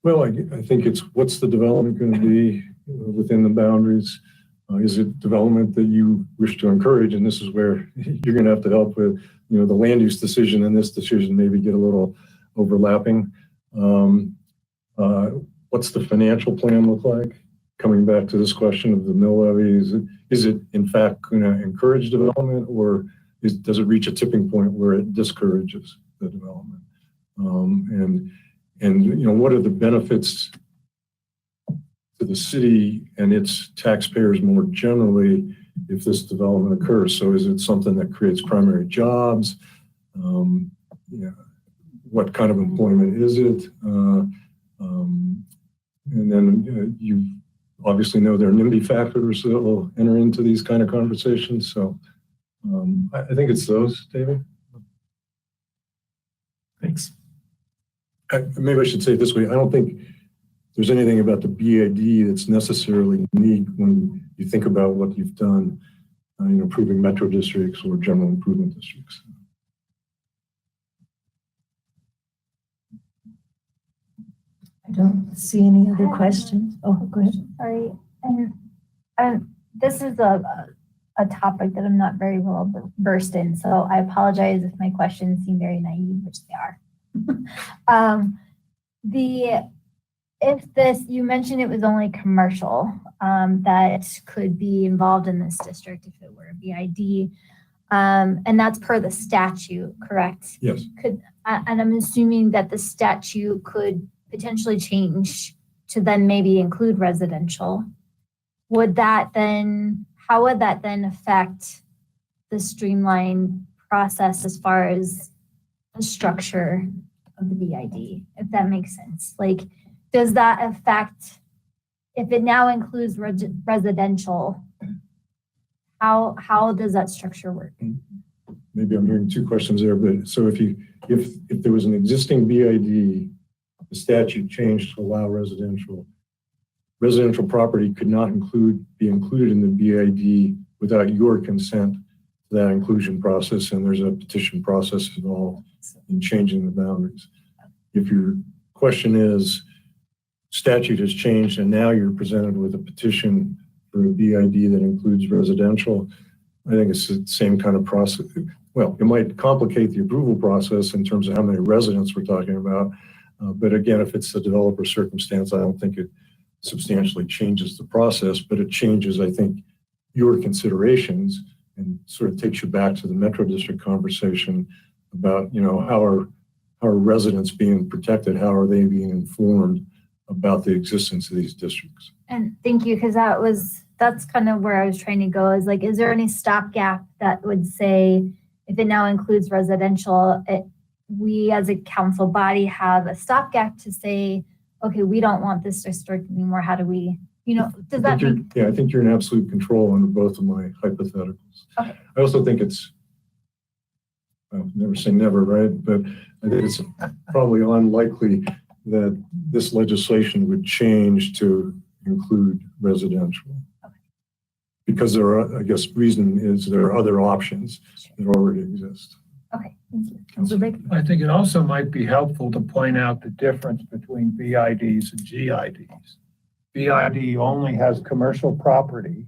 Well, I think it's what's the development going to be within the boundaries? Is it development that you wish to encourage? And this is where you're going to have to help with, the land use decision and this decision maybe get a little overlapping. What's the financial plan look like? Coming back to this question of the mill levy, is it in fact going to encourage development, or does it reach a tipping point where it discourages the development? And what are the benefits to the city and its taxpayers more generally if this development occurs? So is it something that creates primary jobs? What kind of employment is it? And then you obviously know there are NIMBY factors that will enter into these kind of conversations. So I think it's those, David. Thanks. Maybe I should say it this way. I don't think there's anything about the BID that's necessarily unique when you think about what you've done, improving metro districts or general improvement districts. I don't see any other questions. Oh, go ahead. Sorry, and this is a topic that I'm not very well versed in, so I apologize if my questions seem very naive, which they are. You mentioned it was only commercial that could be involved in this district if it were a BID, and that's per the statute, correct? Yes. And I'm assuming that the statute could potentially change to then maybe include residential. How would that then affect the streamlined process as far as the structure of the BID, if that makes sense? Like, does that affect, if it now includes residential, how does that structure work? Maybe I'm hearing two questions there, but so if there was an existing BID, the statute changed to allow residential property could not be included in the BID without your consent to that inclusion process, and there's a petition process involved in changing the boundaries. If your question is statute has changed and now you're presented with a petition for a BID that includes residential, I think it's the same kind of process. Well, it might complicate the approval process in terms of how many residents we're talking about. But again, if it's a developer circumstance, I don't think it substantially changes the process, but it changes, I think, your considerations and sort of takes you back to the Metro District conversation about, how are residents being protected? How are they being informed about the existence of these districts? And thank you, because that's kind of where I was trying to go, is like, is there any stopgap that would say, if it now includes residential, we as a council body have a stopgap to say, okay, we don't want this district anymore. How do we, does that make? Yeah, I think you're in absolute control under both of my hypotheticals. Okay. I also think never say never, right? But I think it's probably unlikely that this legislation would change to include residential. Okay. Because there are other options that already exist. Okay, thank you. Councilor Baker? I think it also might be helpful to point out the difference between BIDs and GIDs. BID only has commercial property,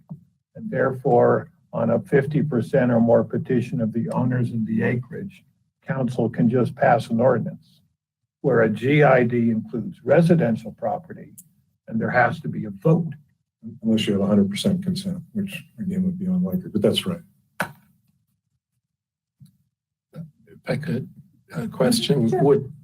and therefore on a 50% or more petition of the owners of the acreage, council can just pass an ordinance. Where a GID includes residential property, and there has to be a vote. Unless you have 100% consent, which again would be unlikely, but that's right. If I could, a question,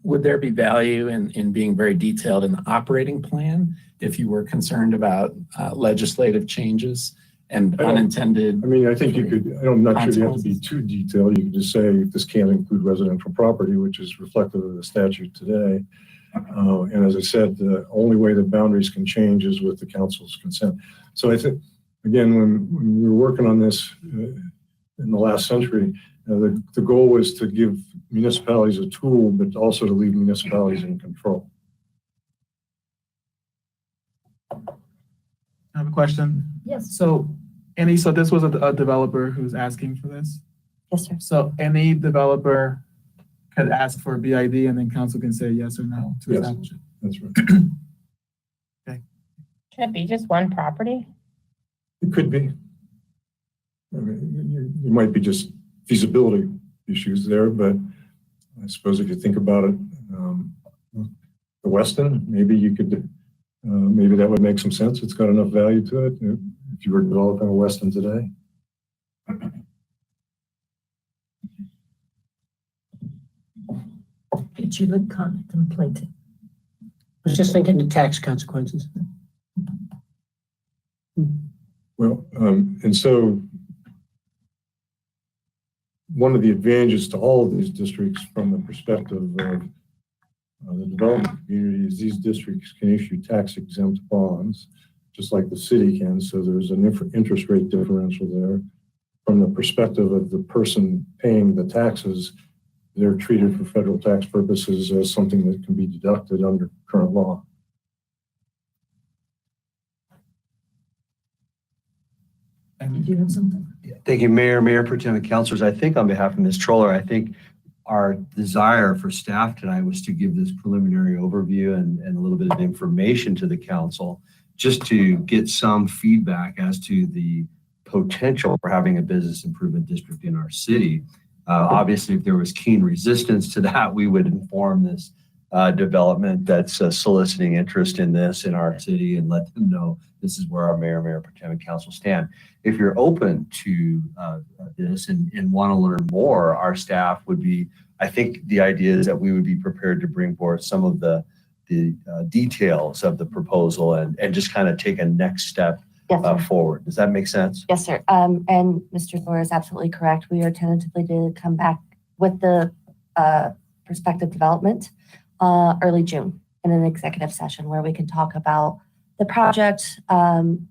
would there be value in being very detailed in the operating plan if you were concerned about legislative changes and unintended? I mean, I think you could, I'm not sure you have to be too detailed. You could just say this can't include residential property, which is reflective of the statute today. And as I said, the only way the boundaries can change is with the council's consent. So I think, again, when we were working on this in the last century, the goal was to give municipalities a tool, but also to leave municipalities in control. I have a question. Yes. So this was a developer who's asking for this? Yes, sir. So any developer could ask for a BID and then council can say yes or no to Yes. establish it? That's right. Can it be just one property? It could be. I mean, you might be just feasibility issues there, but I suppose if you think about it, the Weston, maybe you could, maybe that would make some sense. It's got enough value to it if you were developing a Weston today. That you would contemplate it. I was just thinking the tax consequences. Well, and so one of the advantages to all of these districts from the perspective of the development community is these districts can issue tax exempt bonds, just like the city can. So there's an interest rate differential there. From the perspective of the person paying the taxes, they're treated for federal tax purposes as something that can be deducted under current law. Did you have something? Thank you, Mayor Pro Tem and Councilors. I think on behalf of Ms. Troller, I think our desire for staff tonight was to give this preliminary overview and a little bit of information to the council, just to get some feedback as to the potential for having a business improvement district in our city. Obviously, if there was keen resistance to that, we would inform this development that's soliciting interest in this in our city and let them know this is where our Mayor Pro Tem and Council stand. If you're open to this and want to learn more, our staff would be, I think the idea is that we would be prepared to bring forth some of the details of the proposal and just kind of take a next step Yes, sir. forward. Does that make sense? Yes, sir. And Mr. Thor is absolutely correct. We are tentatively to come back with the prospective development early June in an executive session where we can talk about the project and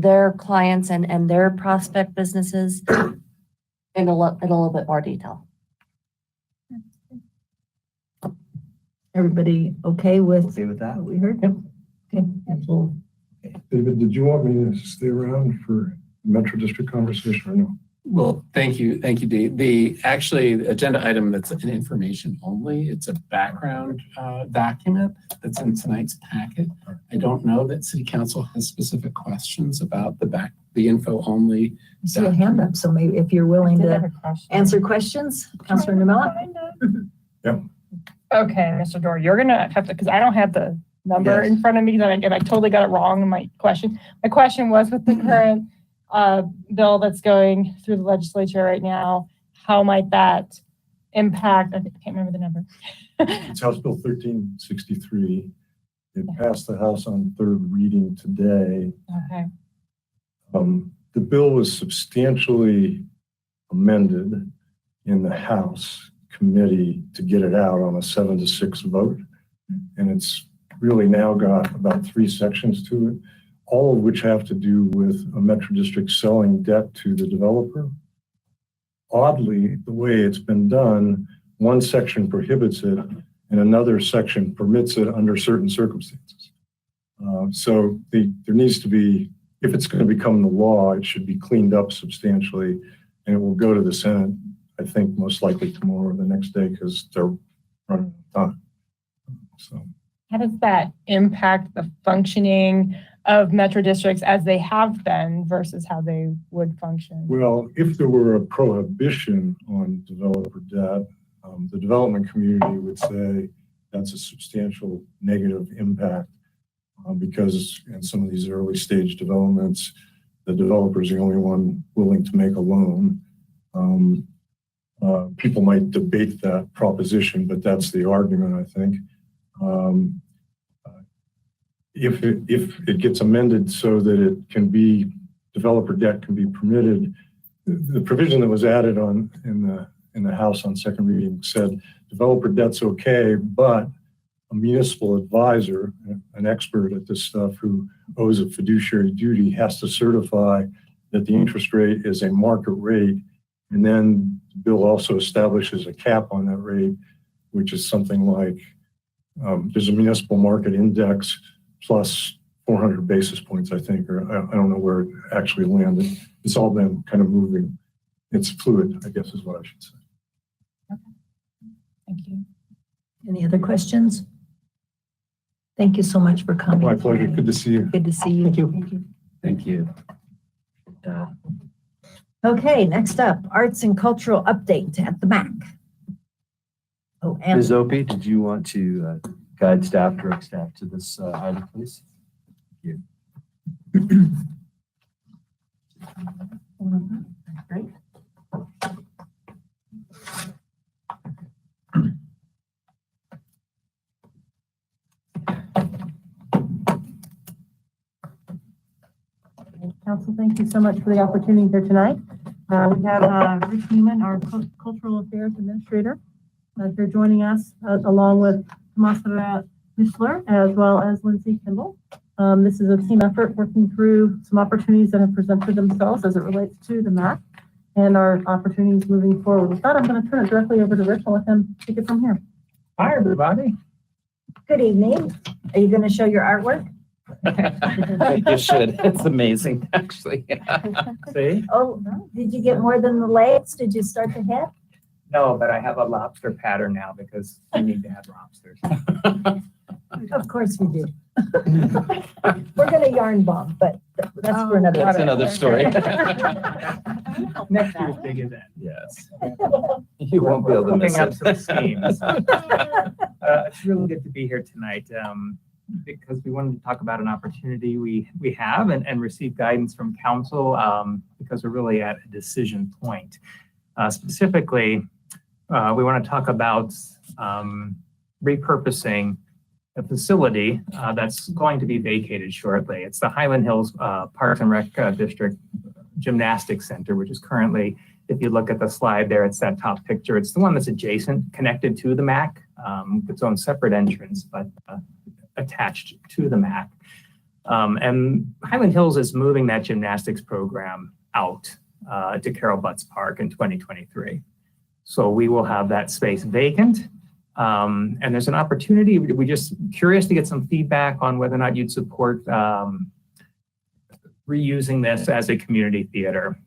their clients and their prospect businesses in a little bit more detail. Everybody okay with Okay with that? what we heard? Yep. Okay, absolutely. David, did you want me to stay around for Metro District conversation or no? Well, thank you, Dave. The agenda item that's an information only. It's a background document that's in tonight's packet. I don't know that City Council has specific questions about the info only. I see a hand up, so maybe if you're willing to answer questions, Councilor Namella? Yep. Okay, Mr. Dorr, you're gonna have to, because I don't have the number Yes. in front of me that I totally got it wrong in my question. My question was with the current bill that's going through the legislature right now, how might that impact, I can't remember the number. It's House Bill 1363. It passed the House on third reading today. Okay, The bill was substantially amended in the House committee to get it out on a 7-6 vote. And it's really now got about 3 sections to it, all of which have to do with a Metro District selling debt to the developer. Oddly, the way it's been done, one section prohibits it and another section permits it under certain circumstances. So there needs to be, if it's going to become the law, it should be cleaned up substantially, and it will go to the Senate, I think, most likely tomorrow or the next day, because they're running out of time. So. how does that impact the functioning of metro districts as they have been versus how they would function? Well, if there were a prohibition on developer debt, the development community would say that's a substantial negative impact because in some of these early stage developments, the developer is the only one willing to make a loan. People might debate that proposition, but that's the argument, I think. If it gets amended so that it can be, developer debt can be permitted, the provision that was added on in the House on second reading said developer debt's okay, but a municipal advisor, an expert at this stuff who owes a fiduciary duty, has to certify that the interest rate is a market rate. And then the bill also establishes a cap on that rate, which is something like there's a municipal market index plus 400 basis points, I think, or I don't know where it actually landed. It's all been kind of moving. It's fluid, I guess is what I should say. Thank you. Any other questions? Thank you so much for coming. My pleasure. Good to see you. Good to see you. Thank you. Thank you. Okay, next up, arts and cultural update at the MAC. Oh, and Ms. Opie, did you want to guide staff, direct staff to this item, please? Great. Council, thank you so much for the opportunity here tonight. We have Rich Newman, our Cultural Affairs Administrator, here joining us, along with Tomasara Mishler, as well as Lindsay Kimball. This is a team effort working through some opportunities that have presented themselves as it relates to the MAC and our opportunities moving forward. With that, I'm going to turn it directly over to Rich and let him take it from here. Hi, everybody. Good evening. Are you going to show your artwork? You should. It's amazing, actually. See? Oh, did you get more than the legs? Did you start the head? No, but I have a lobster pattern now because I need to have lobsters. Of course we do. We're going to yarn bomb, but that's for another. That's another story. Next year's big event. Yes. You won't be able to miss Cooking up it. some schemes. It's really good to be here tonight because we wanted to talk about an opportunity we have and receive guidance from council because we're really at a decision point. Specifically, we want to talk about repurposing a facility that's going to be vacated shortly. It's the Highland Hills Parks and Rec District Gymnastics Center, which is currently, if you look at the slide there, it's that top picture. It's the one that's adjacent, connected to the MAC, its own separate entrance, but attached to the MAC. And Highland Hills is moving that gymnastics program out to Carol Butts Park in 2023. So we will have that space vacant. And there's an opportunity. We're just curious to get some feedback on whether or not you'd support reusing this as a community theater,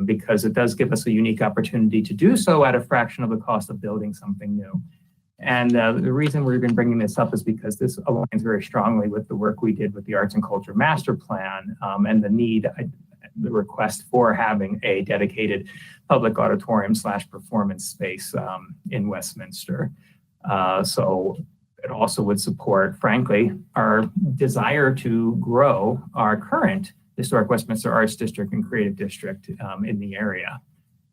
because it does give us a unique opportunity to do so at a fraction of the cost of building something new. And the reason we're even bringing this up is because this aligns very strongly with the work we did with the Arts and Culture Master Plan and the request for having a dedicated public auditorium / performance space in Westminster. So it also would support, frankly, our desire to grow our current Historic Westminster Arts District and Creative District in the area.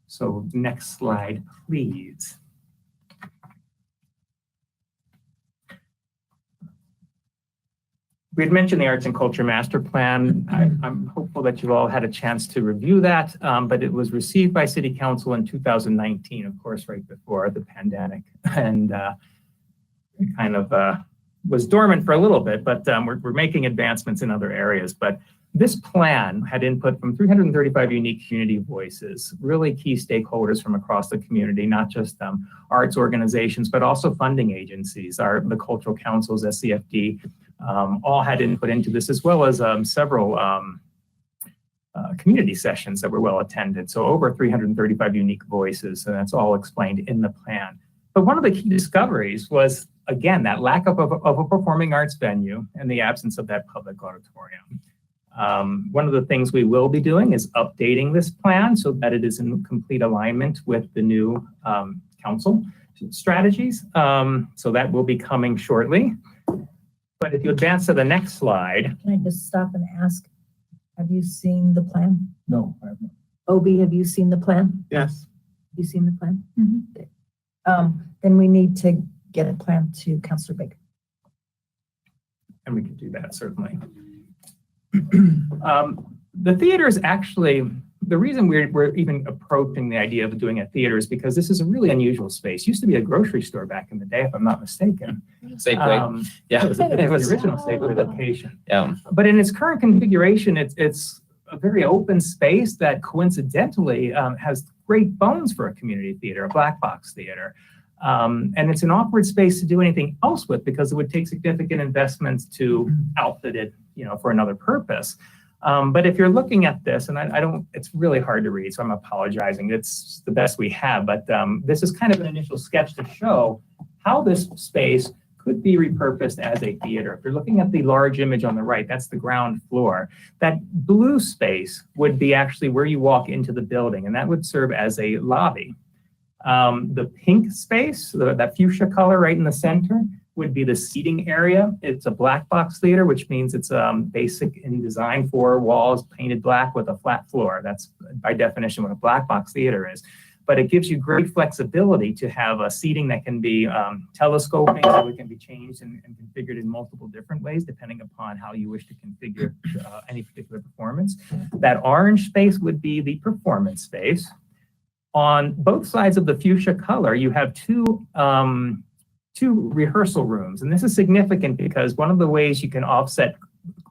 So next slide, please. We had mentioned the Arts and Culture Master Plan. I'm hopeful that you've all had a chance to review that, but it was received by City Council in 2019, of course, right before the pandemic. And it kind of was dormant for a little bit, but we're making advancements in other areas. But this plan had input from 335 unique community voices, really key stakeholders from across the community, not just arts organizations, but also funding agencies, the cultural councils, SCFD, all had input into this, as well as several community sessions that were well attended. So over 335 unique voices, and that's all explained in the plan. But one of the key discoveries was, again, that lack of a performing arts venue and the absence of that public auditorium. One of the things we will be doing is updating this plan so that it is in complete alignment with the new council strategies. So that will be coming shortly. But if you advance to the next slide. Can I just stop and ask, have you seen the plan? No, I haven't. Obi, have you seen the plan? Yes. Have you seen the plan? Then we need to get a plan to Councilor Baker. And we can do that, certainly. The theater is actually, the reason we're even approaching the idea of doing a theater is because this is a really unusual space. Used to be a grocery store back in the day, if I'm not mistaken. Safeway. Yeah, it was the original Safeway location. Yeah. But in its current configuration, it's a very open space that coincidentally has great bones for a community theater, a black box theater. And it's an awkward space to do anything else with because it would take significant investments to outfit it, for another purpose. But if you're looking at this, and it's really hard to read, so I'm apologizing. It's the best we have, but this is kind of an initial sketch to show how this space could be repurposed as a theater. If you're looking at the large image on the right, that's the ground floor. That blue space would be actually where you walk into the building, and that would serve as a lobby. The pink space, that fuchsia color right in the center, would be the seating area. It's a black box theater, which means it's basic in design, 4 walls painted black with a flat floor. That's by definition what a black box theater is. But it gives you great flexibility to have a seating that can be telescoping, so it can be changed and configured in multiple different ways, depending upon how you wish to configure any particular performance. That orange space would be the performance space. On both sides of the fuchsia color, you have two rehearsal rooms. And this is significant because one of the ways you can offset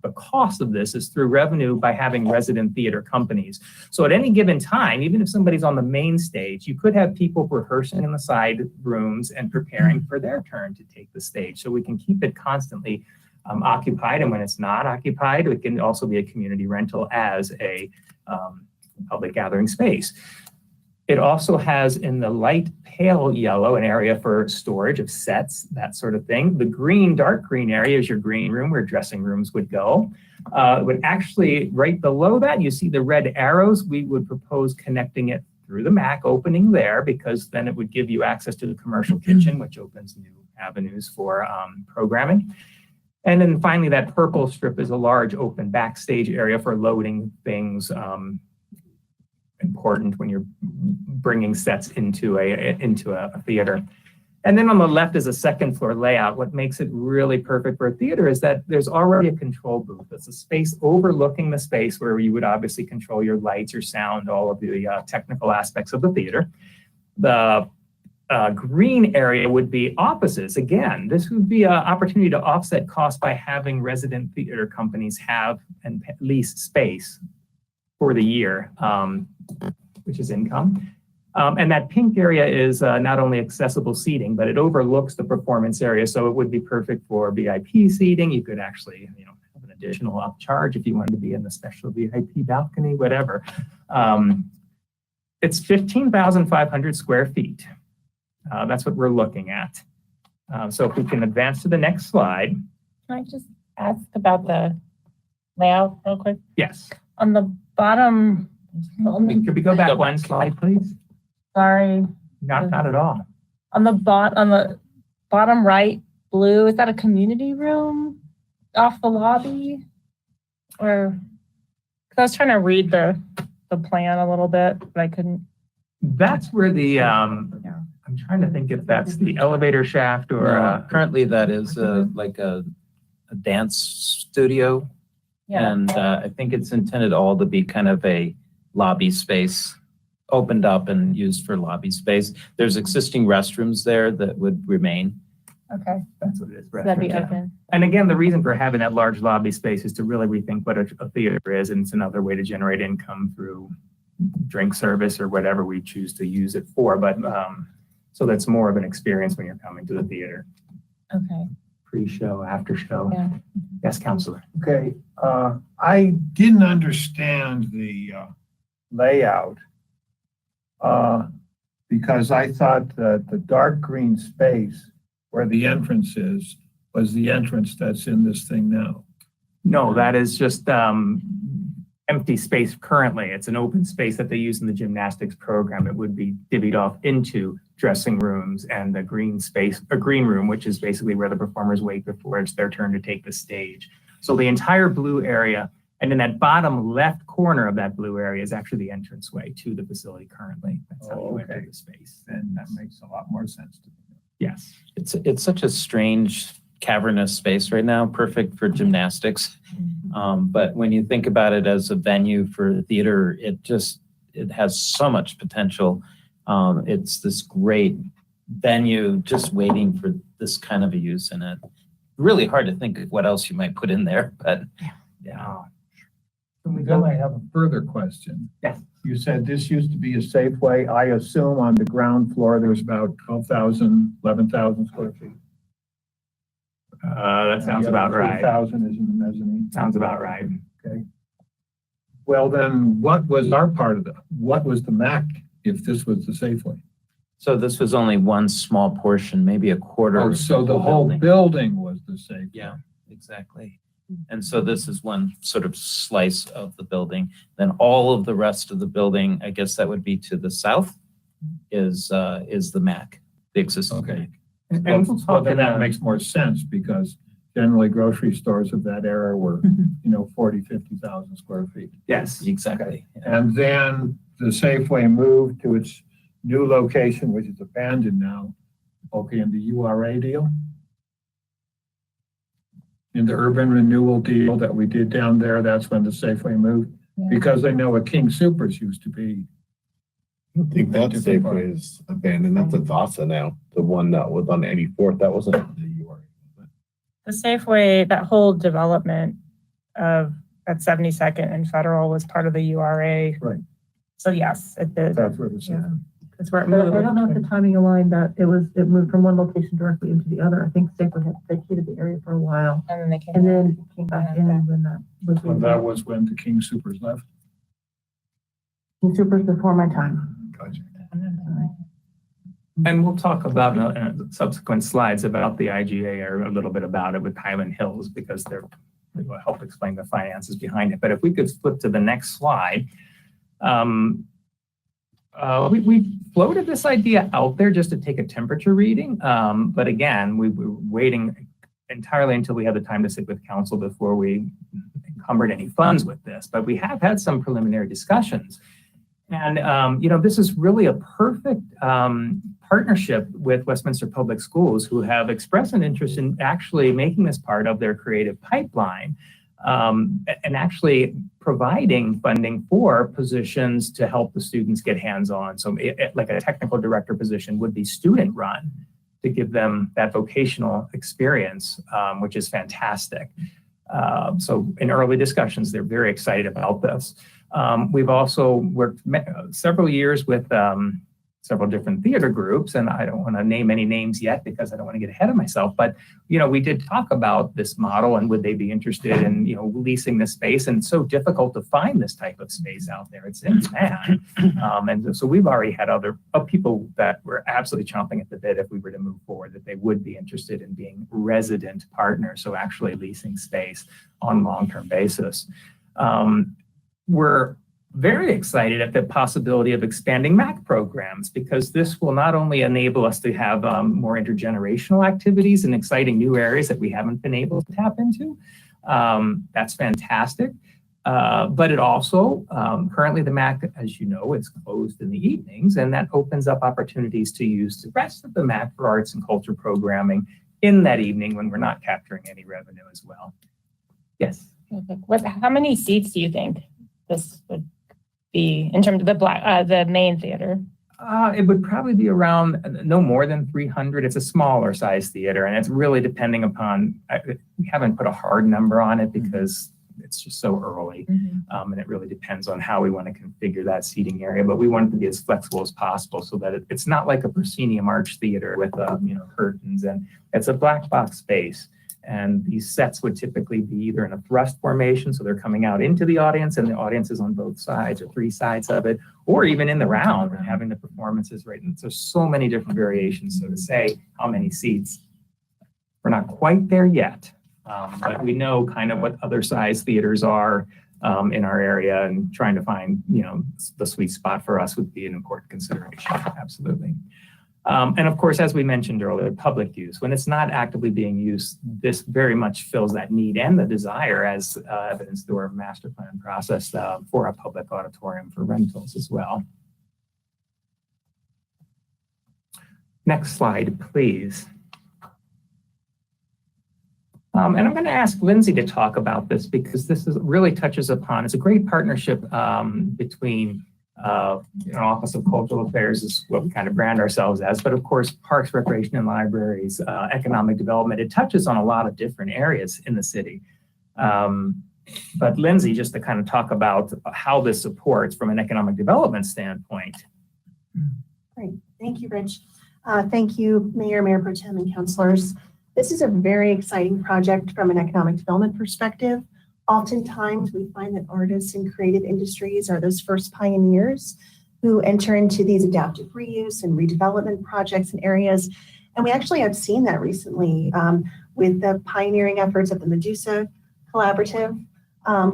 the cost of this is through revenue by having resident theater companies. So at any given time, even if somebody's on the main stage, you could have people rehearsing in the side rooms and preparing for their turn to take the stage. So we can keep it constantly occupied. And when it's not occupied, it can also be a community rental as a public gathering space. It also has in the light pale yellow an area for storage of sets, that sort of thing. The green, dark green area is your green room where dressing rooms would go. Would actually, right below that, you see the red arrows. We would propose connecting it through the MAC opening there, because then it would give you access to the commercial kitchen, which opens new avenues for programming. And then finally, that purple strip is a large open backstage area for loading things, important when you're bringing sets into a theater. And then on the left is a second floor layout. What makes it really perfect for a theater is that there's already a control booth. It's a space overlooking the space where you would obviously control your lights, your sound, all of the technical aspects of the theater. The green area would be offices. Again, this would be an opportunity to offset costs by having resident theater companies have and lease space for the year, which is income. And that pink area is not only accessible seating, but it overlooks the performance area. So it would be perfect for VIP seating. You could actually, have an additional upcharge if you wanted to be in the special VIP balcony, whatever. It's 15,500 square feet. That's what we're looking at. So if we can advance to the next slide. Can I just ask about the layout real quick? Yes. On the bottom, Could we go back one slide, please? sorry, Not at all. on the bottom right, blue, is that a community room off the lobby? Or, 'cause I was trying to read the plan a little bit, but I couldn't. That's where the, I'm trying to think if that's the elevator shaft or, Currently, that is like a dance studio. Yeah. And I think it's intended all to be kind of a lobby space, opened up and used for lobby space. There's existing restrooms there that would remain. Okay, that's what it is. so that'd be Yeah. open. And again, the reason for having that large lobby space is to really rethink what a theater is, and it's another way to generate income through drink service or whatever we choose to use it for. But so that's more of an experience when you're coming to the theater, Okay. pre-show, after show. Yeah. Yes, Counselor. Okay, I didn't understand the layout because I thought that the dark green space where the entrance is was the entrance that's in this thing now. No, that is just empty space currently. It's an open space that they use in the gymnastics program. It would be divvied off into dressing rooms and the green space, a green room, which is basically where the performers wait before it's their turn to take the stage. So the entire blue area, and in that bottom left corner of that blue area is actually the entranceway to the facility currently. That's how you enter the space. Then that makes a lot more sense to me. Yes. It's such a strange cavernous space right now, perfect for gymnastics. But when you think about it as a venue for theater, it has so much potential. It's this great venue just waiting for this kind of a use in it. Really hard to think of what else you might put in there, but yeah. Then I have a further question. Yes. You said this used to be a Safeway. I assume on the ground floor, there's about 12,000, 11,000 square feet. That sounds about right. 3,000 is in the mezzanine. Sounds about right. Okay. Well, then what was our part of what was the MAC if this was the Safeway? So this was only one small portion, maybe a quarter. Oh, of so the whole building was the same. Yeah, exactly. And so this is one sort of slice of the building. Then all of the rest of the building, I guess that would be to the south, is the MAC, the existing Okay. MAC. And we'll well, talk then in that a- makes more sense because generally grocery stores of that era were, 40, 50,000 square feet. Yes, exactly. And then the Safeway moved to its new location, which is abandoned now. Okay, in the URA deal? In the urban renewal deal that we did down there, that's when the Safeway moved. Because they know what King Supers used to be. I don't think that Different part. Safeway is abandoned. That's a Vasa now. The one that was on 84th, that wasn't the URA. The Safeway, that whole development of at 72nd and Federal was part of the URA. Right. So yes, it did. That's where the Safeway. That's where it But I don't know if moved. the timing aligned that it moved from one location directly into the other. I think Safeway had vacated the area for a while And then they came. and back. then came back in when that was. Well, that was when the King Supers left. Supers before my time. Gotcha. And we'll talk about in subsequent slides about the IGA or a little bit about it with Highland Hills because they will help explain the finances behind it. But if we could flip to the next slide. We floated this idea out there just to take a temperature reading. But again, we were waiting entirely until we had the time to sit with council before we encumbered any funds with this. But we have had some preliminary discussions. And, this is really a perfect partnership with Westminster Public Schools who have expressed an interest in actually making this part of their creative pipeline and actually providing funding for positions to help the students get hands-on. So like a technical director position would be student run to give them that vocational experience, which is fantastic. So in early discussions, they're very excited about this. We've also worked several years with several different theater groups, and I don't want to name any names yet because I don't want to get ahead of myself, but, we did talk about this model and would they be interested in, leasing this space, and it's so difficult to find this type of space out there. It's in demand. And so we've already had other people that were absolutely chomping at the bit if we were to move forward, that they would be interested in being resident partners, so actually leasing space on a long-term basis. We're very excited at the possibility of expanding MAC programs because this will not only enable us to have more intergenerational activities in exciting new areas that we haven't been able to tap into. That's fantastic. But it also, currently the MAC, as you know, is closed in the evenings, and that opens up opportunities to use the rest of the MAC for arts and culture programming in that evening when we're not capturing any revenue as well. Yes. How many seats do you think this would be in terms of the main theater? It would probably be around no more than 300. It's a smaller size theater, and it's really depending upon, we haven't put a hard number on it because it's just so early. And it really depends on how we want to configure that seating area, but we want it to be as flexible as possible so that it's not like a proscenium arch theater with, curtains, and it's a black box space. And these sets would typically be either in a thrust formation, so they're coming out into the audience and the audience is on both sides or three sides of it, or even in the round and having the performances right. And there's so many different variations. So to say how many seats, we're not quite there yet. But we know kind of what other size theaters are in our area, and trying to find, the sweet spot for us would be an important consideration. Absolutely. And of course, as we mentioned earlier, public use. When it's not actively being used, this very much fills that need and the desire, as evidenced through our master plan process, for a public auditorium for rentals as well. Next slide, please. And I'm going to ask Lindsay to talk about this because this really touches upon, it's a great partnership between Office of Cultural Affairs is what we kind of brand ourselves as, but of course, Parks, Recreation and Libraries, Economic Development, it touches on a lot of different areas in the city. But Lindsay, just to kind of talk about how this supports from an economic development standpoint. Great, thank you, Rich. Thank you, Mayor Pro Tem, and councilors. This is a very exciting project from an economic development perspective. Oftentimes, we find that artists and creative industries are those first pioneers who enter into these adaptive reuse and redevelopment projects in areas. And we actually have seen that recently with the pioneering efforts of the Medusa Collaborative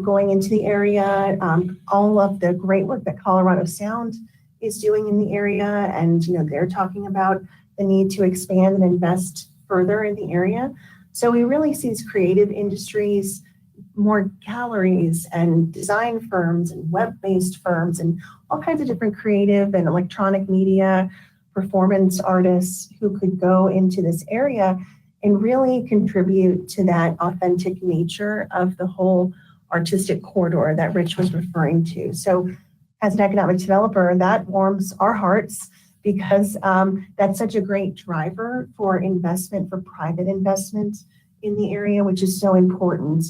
going into the area, all of the great work that Colorado Sound is doing in the area. And, they're talking about the need to expand and invest further in the area. So we really see these creative industries, more galleries and design firms and web-based firms and all kinds of different creative and electronic media, performance artists who could go into this area and really contribute to that authentic nature of the whole artistic corridor that Rich was referring to. So as an economic developer, that warms our hearts because that's such a great driver for investment, for private investment in the area, which is so important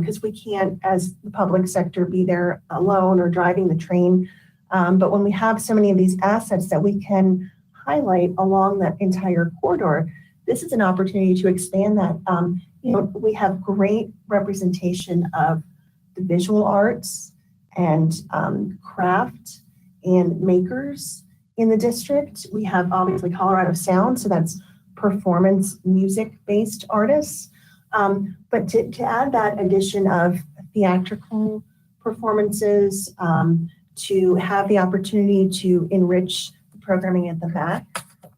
because we can't, as the public sector, be there alone or driving the train. But when we have so many of these assets that we can highlight along that entire corridor, this is an opportunity to expand that. We have great representation of the visual arts and craft and makers in the district. We have obviously Colorado Sound, so that's performance music-based artists. But to add that addition of theatrical performances, to have the opportunity to enrich the programming at the back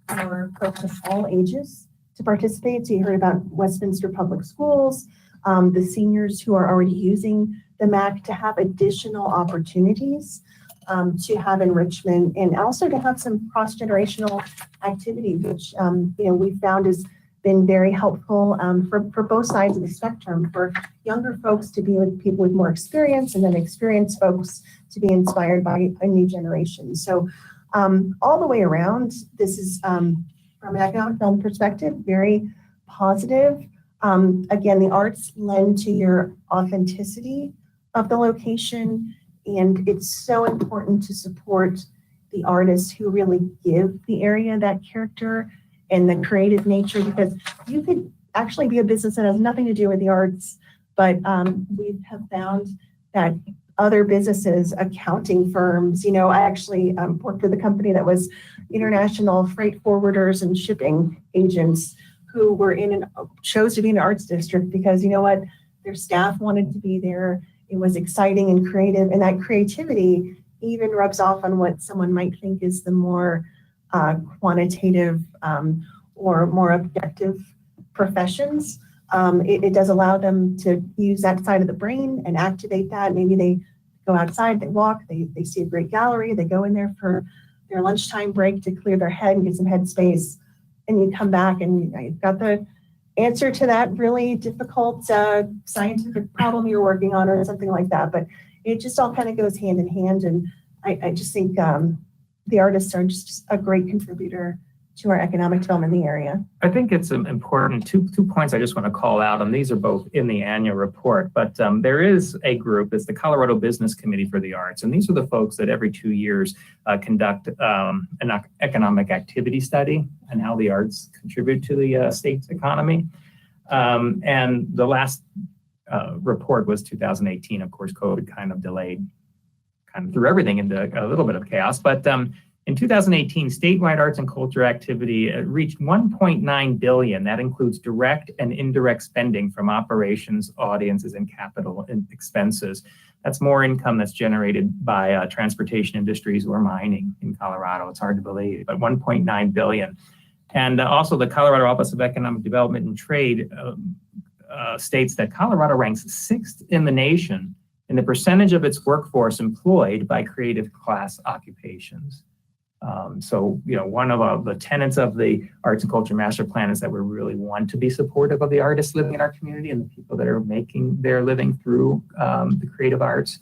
for folks of all ages to participate. So you heard about Westminster Public Schools, the seniors who are already using the MAC to have additional opportunities to have enrichment and also to have some cross-generational activity, which we found has been very helpful for both sides of the spectrum, for younger folks to be with people with more experience and then experienced folks to be inspired by a new generation. So all the way around, this is from an economic development perspective, very positive. Again, the arts lend to your authenticity of the location, and it's so important to support the artists who really give the area that character and the creative nature, because you could actually be a business that has nothing to do with the arts, but we have found that other businesses, accounting firms, I actually worked with a company that was international freight forwarders and shipping agents who were chose to be in an arts district because their staff wanted to be there. It was exciting and creative, and that creativity even rubs off on what someone might think is the more quantitative or more objective professions. It does allow them to use that side of the brain and activate that. Maybe they go outside, they walk, they see a great gallery, they go in there for their lunchtime break to clear their head and get some headspace, and you come back and you've got the answer to that really difficult scientific problem you're working on or something like that. But it just all kind of goes hand in hand. And I just think the artists are just a great contributor to our economic development in the area. I think it's important, two points I just want to call out, and these are both in the annual report, but there is a group, it's the Colorado Business Committee for the Arts, and these are the folks that every 2 years conduct an economic activity study and how the arts contribute to the state's economy. And the last report was 2018. Of course, COVID kind of delayed, kind of threw everything into a little bit of chaos, but in 2018, statewide arts and culture activity reached $1.9 billion. That includes direct and indirect spending from operations, audiences, and capital expenses. That's more income that's generated by transportation industries or mining in Colorado. It's hard to believe, but $1.9 billion. And also the Colorado Office of Economic Development and Trade states that Colorado ranks 6th in the nation in the percentage of its workforce employed by creative class occupations. So, one of the tenets of the Arts and Culture Master Plan is that we really want to be supportive of the artists living in our community and the people that are making their living through the creative arts.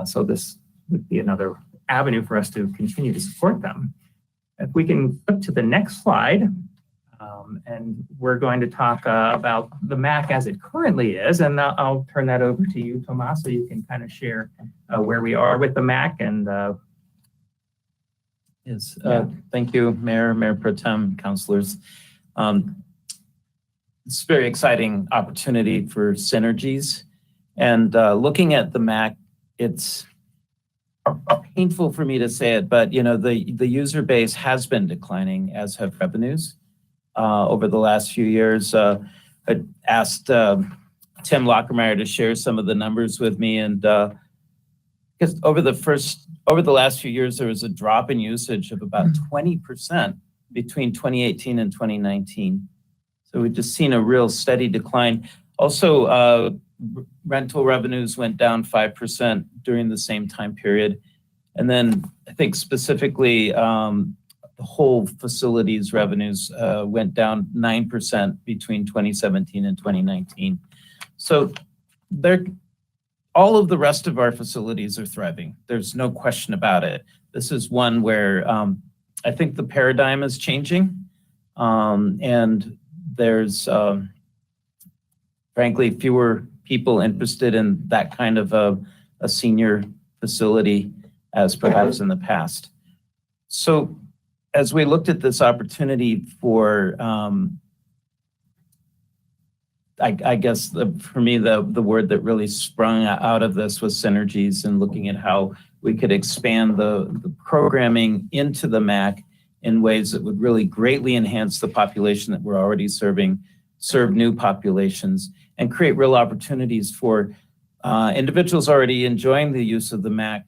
So this would be another avenue for us to continue to support them. If we can flip to the next slide, and we're going to talk about the MAC as it currently is, and I'll turn that over to you, Tomas, so you can kind of share where we are with the MAC and Yes, thank you, Mayor Pro Tem, councilors. It's a very exciting opportunity for synergies. And looking at the MAC, it's painful for me to say it, but the user base has been declining, as have revenues over the last few years. I asked Tim Lockermeyer to share some of the numbers with me, and because over the last few years, there was a drop in usage of about 20% between 2018 and 2019. So we've just seen a real steady decline. Also, rental revenues went down 5% during the same time period. And then I think specifically the whole facilities revenues went down 9% between 2017 and 2019. So all of the rest of our facilities are thriving. There's no question about it. This is one where I think the paradigm is changing. And there's frankly fewer people interested in that kind of a senior facility as perhaps in the past. So as we looked at this opportunity for, I guess for me, the word that really sprung out of this was synergies, and looking at how we could expand the programming into the MAC in ways that would really greatly enhance the population that we're already serving, serve new populations, and create real opportunities for individuals already enjoying the use of the MAC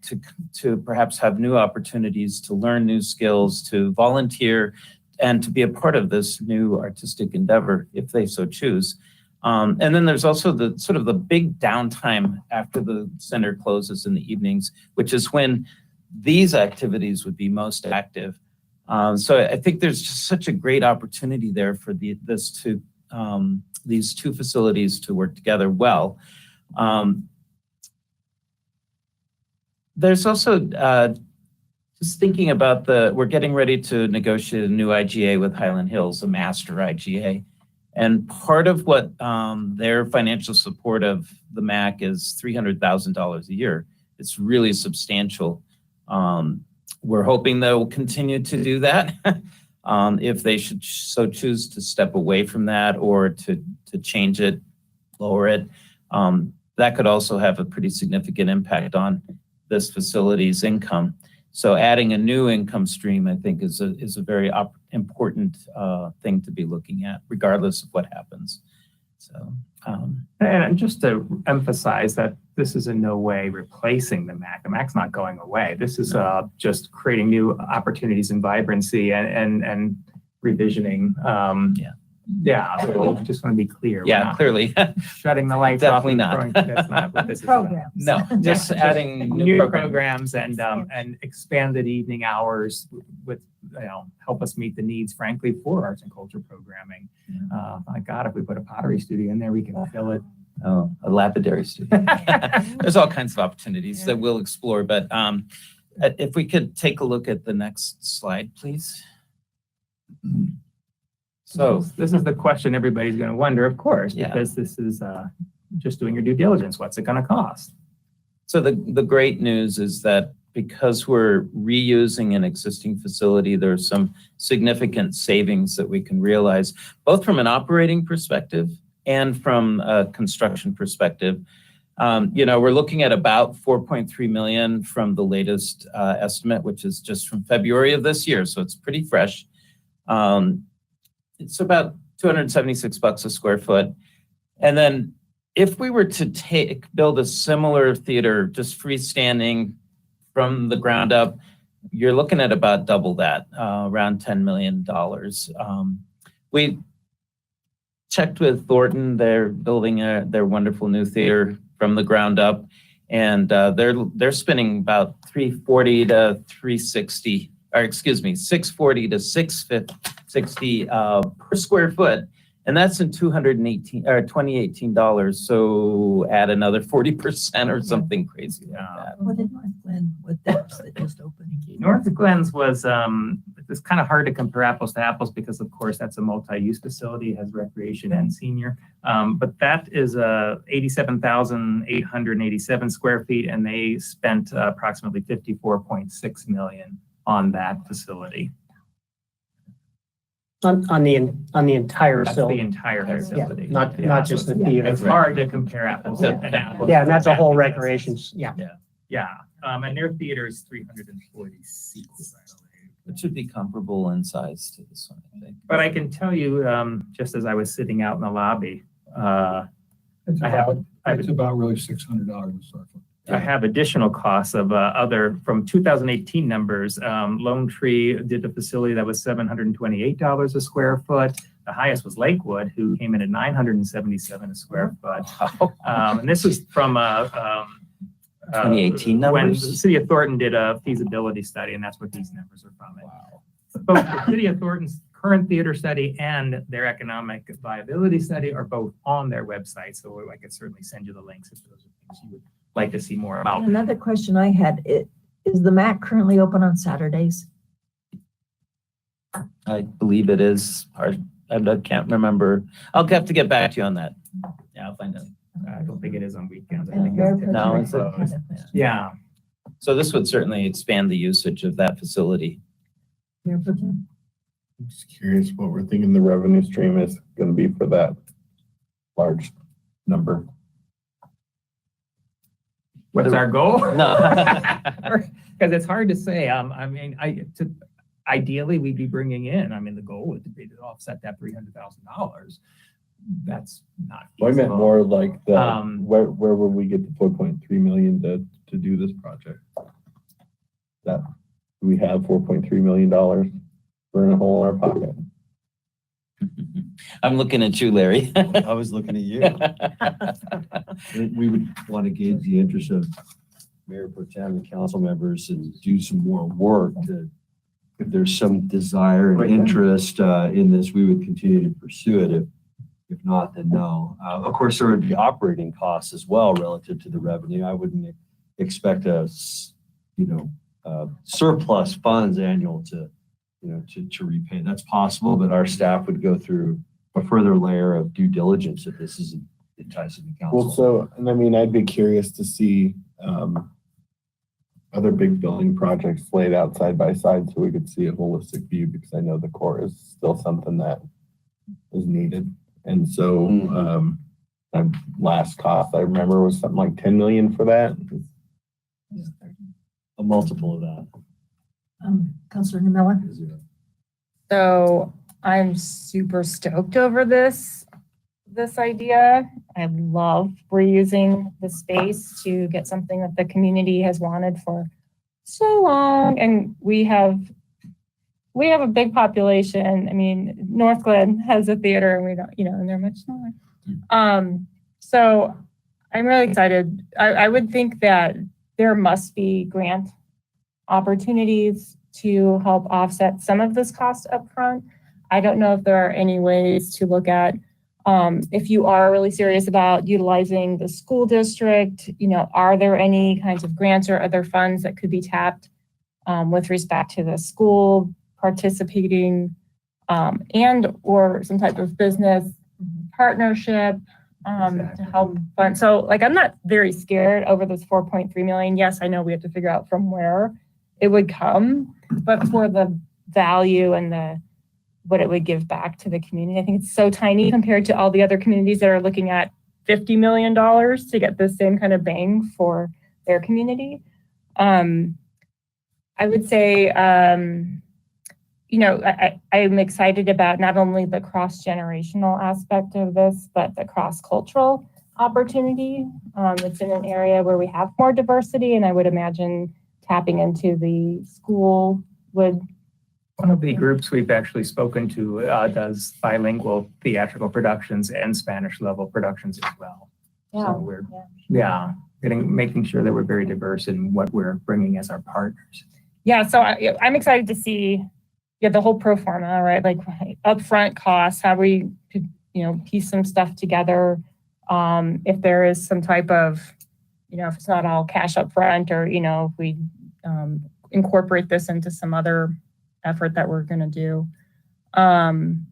to perhaps have new opportunities to learn new skills, to volunteer, and to be a part of this new artistic endeavor if they so choose. And then there's also the sort of the big downtime after the center closes in the evenings, which is when these activities would be most active. So I think there's just such a great opportunity there for these two facilities to work together well. There's also just thinking about we're getting ready to negotiate a new IGA with Highland Hills, a master IGA. And part of what their financial support of the MAC is $300,000 a year. It's really substantial. We're hoping they'll continue to do that. If they should so choose to step away from that or to change it, lower it, that could also have a pretty significant impact on this facility's income. So adding a new income stream, I think, is a very important thing to be looking at, regardless of what happens. So, and just to emphasize that this is in no way replacing the MAC. The MAC's not going away. This is just creating new opportunities and vibrancy and revisioning. Yeah, so just want to be clear. Yeah, clearly. Shutting the lights Definitely off. not. That's not what this is Programs. No, just adding new programs. programs and expanded evening hours with, help us meet the needs, frankly, for arts and culture programming. My God, if we put a pottery studio in there, we can fill it. Oh, a lapidary studio. There's all kinds of opportunities that we'll explore, but if we could take a look at the next slide, please. So this is the question everybody's going to wonder, of course, because this is just doing your due diligence. What's it going to cost? So the great news is that because we're reusing an existing facility, there's some significant savings that we can realize, both from an operating perspective and from a construction perspective. We're looking at about $4.3 million from the latest estimate, which is just from February of this year. So it's pretty fresh. It's about $276 a square foot. And then if we were to build a similar theater, just freestanding from the ground up, you're looking at about double that, around $10 million. We checked with Thornton. They're building their wonderful new theater from the ground up, and they're spending about $640 to $660 per square foot, and that's in $2018. So add another 40% or something crazy like that. What did North Glen, what that just opened? North Glens was, it's kind of hard to compare apples to apples because, of course, that's a multi-use facility, has recreation and senior. But that is 87,887 square feet, and they spent approximately $54.6 million on that facility. On the entire That's facility. the entire facility. Not just the theater. It's hard to compare apples and apples. Yeah, and that's a whole recreation. Yeah. Yeah, and their theater is 340 seats, I believe. It should be comparable in size to this one, I think. But I can tell you, just as I was sitting out in the lobby, It's I have- about really $600 a square foot. I have additional costs of from 2018 numbers. Lone Tree did a facility that was $728 a square foot. The highest was Lakewood, who came in at $977 a square foot. And this is from 2018 when the numbers? City of Thornton did a feasibility study, and that's what these numbers are from. Wow. Both the City of Thornton's current theater study and their economic viability study are both on their website. So I could certainly send you the links if those are things you would like to see more about. Another question I had, is the MAC currently open on Saturdays? I believe it is. I can't remember. I'll have to get back to you on that. Yeah, I'll find out. I don't think it is on weekends. I And think Mayor it's Pro No, Tem it's had a question. yeah. So this would certainly expand the usage of that facility. Mayor Pro Tem? I'm just curious what we're thinking the revenue stream is gonna be for that large number. What's our goal? No. Because it's hard to say. I mean, ideally, we'd be bringing in, I mean, the goal would be to offset that $300,000. That's not I meant feasible. more like the, Um, where would we get the 4.3 million to do this project? Do we have $4.3 million burning a hole in our pocket? I'm looking at you, Larry. I was looking at you. We would want to gauge the interest of Mayor Pro Tem and council members and do some more work to, if there's some desire and interest in this, we would continue to pursue it. If not, then no. Of course, there would be operating costs as well relative to the revenue. I wouldn't expect surplus funds annual to repay. That's possible, but our staff would go through a further layer of due diligence if this isn't enticing the council. Well, so, and I mean, I'd be curious to see other big building projects laid out side by side so we could see a holistic view, because I know the core is still something that is needed. And so, last cost I remember was something like 10 million for that. A multiple of that. Councilor Namella? So I'm super stoked over this idea. I love reusing the space to get something that the community has wanted for so long. And we have a big population. I mean, North Glen has a theater and we don't, and they're much smaller. So I'm really excited. I would think that there must be grant opportunities to help offset some of this cost up front. I don't know if there are any ways to look at, if you are really serious about utilizing the school district, are there any kinds of grants or other funds that could be tapped with respect to the school participating and or some type of business partnership to help fund. So I'm not very scared over this 4.3 million. Yes, I know we have to figure out from where it would come, but for the value and what it would give back to the community, I think it's so tiny compared to all the other communities that are looking at $50 million to get the same kind of bang for their community. I would say, I'm excited about not only the cross-generational aspect of this, but the cross-cultural opportunity. It's in an area where we have more diversity, and I would imagine tapping into the school would. One of the groups we've actually spoken to does bilingual theatrical productions and Spanish level productions as well. Yeah. So we're making sure that we're very diverse in what we're bringing as our partners. Yeah, so I'm excited to see the whole pro forma, right? Like upfront costs, how we could, piece some stuff together. If there is some type of, if it's not all cash upfront, or, if we incorporate this into some other effort that we're going to do. And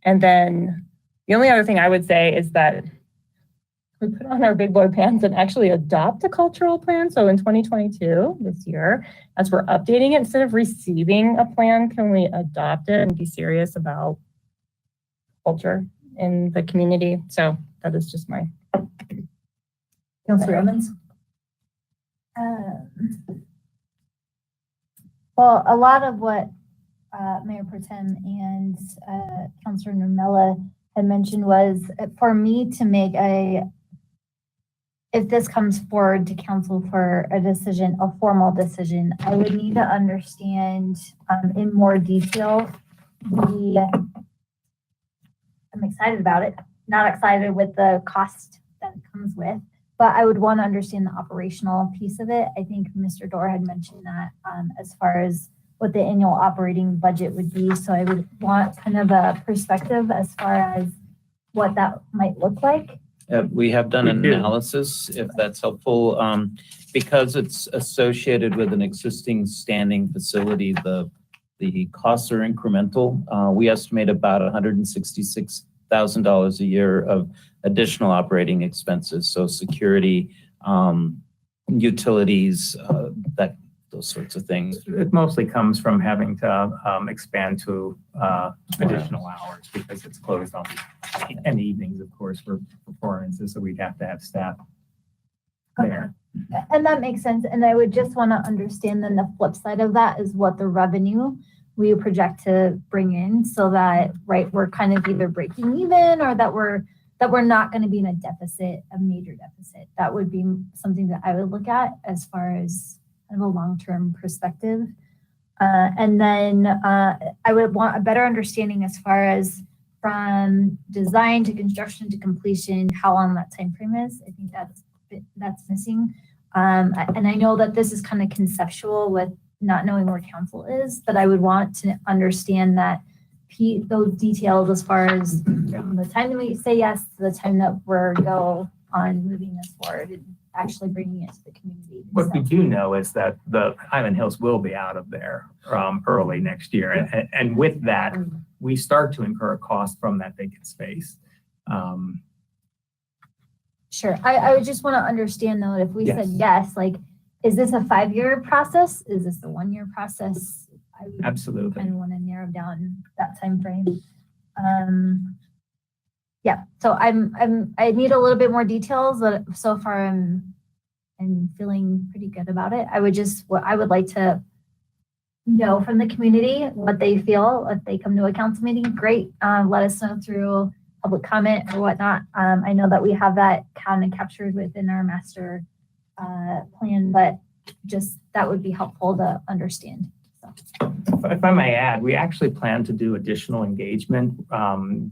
then the only other thing I would say is that we put on our big boy pants and actually adopt a cultural plan. So in 2022, this year, as we're updating it, instead of receiving a plan, can we adopt it and be serious about culture in the community? So that is just my. Councilor Evans? Well, a lot of what Mayor Pro Tem and Councilor Namella had mentioned was for me to make if this comes forward to council for a decision, a formal decision, I would need to understand in more detail I'm excited about it, not excited with the cost that it comes with, but I would want to understand the operational piece of it. I think Mr. Dorr had mentioned that as far as what the annual operating budget would be. So I would want kind of a perspective as far as what that might look like. We have done an We do. analysis, if that's helpful. Because it's associated with an existing standing facility, the costs are incremental. We estimate about $166,000 a year of additional operating expenses. So security, utilities, those sorts of things. It mostly comes from having to expand to additional hours because it's closed on and evenings, of course, for performances. So we'd have to have staff there. And that makes sense. And I would just want to understand then the flip side of that is what the revenue we project to bring in so that, right, we're kind of either breaking even or that we're not going to be in a deficit, a major deficit. That would be something that I would look at as far as kind of a long-term perspective. And then I would want a better understanding as far as from design to construction to completion, how long that time frame is. I think that's missing. And I know that this is kind of conceptual with not knowing where council is, but I would want to understand that those details as far as from the time that we say yes to the time that we're go on moving this forward and actually bringing it to the community. What we do know is that the Highland Hills will be out of there early next year. And with that, we start to incur a cost from that vacant space. Sure. I would just want to understand though, if we said yes, like, is this a 5-year process? Is this a 1-year process? I would Absolutely. kind of want to narrow down that time frame. Yeah, so I need a little bit more details, but so far I'm feeling pretty good about it. I would like to know from the community what they feel. If they come to a council meeting, great. Let us know through public comment or whatnot. I know that we have that kind of captured within our master plan, but just that would be helpful to understand. So. If I may add, we actually plan to do additional engagement.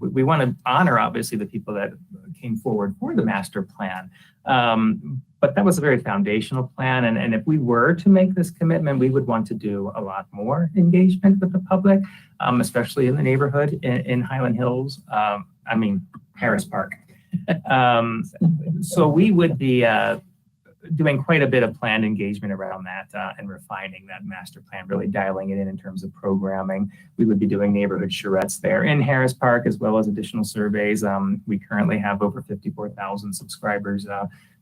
We want to honor, obviously, the people that came forward for the master plan. But that was a very foundational plan. And if we were to make this commitment, we would want to do a lot more engagement with the public, especially in the neighborhood in Highland Hills. Harris Park. So we would be doing quite a bit of planned engagement around that and refining that master plan, really dialing it in terms of programming. We would be doing neighborhood charrettes there in Harris Park, as well as additional surveys. We currently have over 54,000 subscribers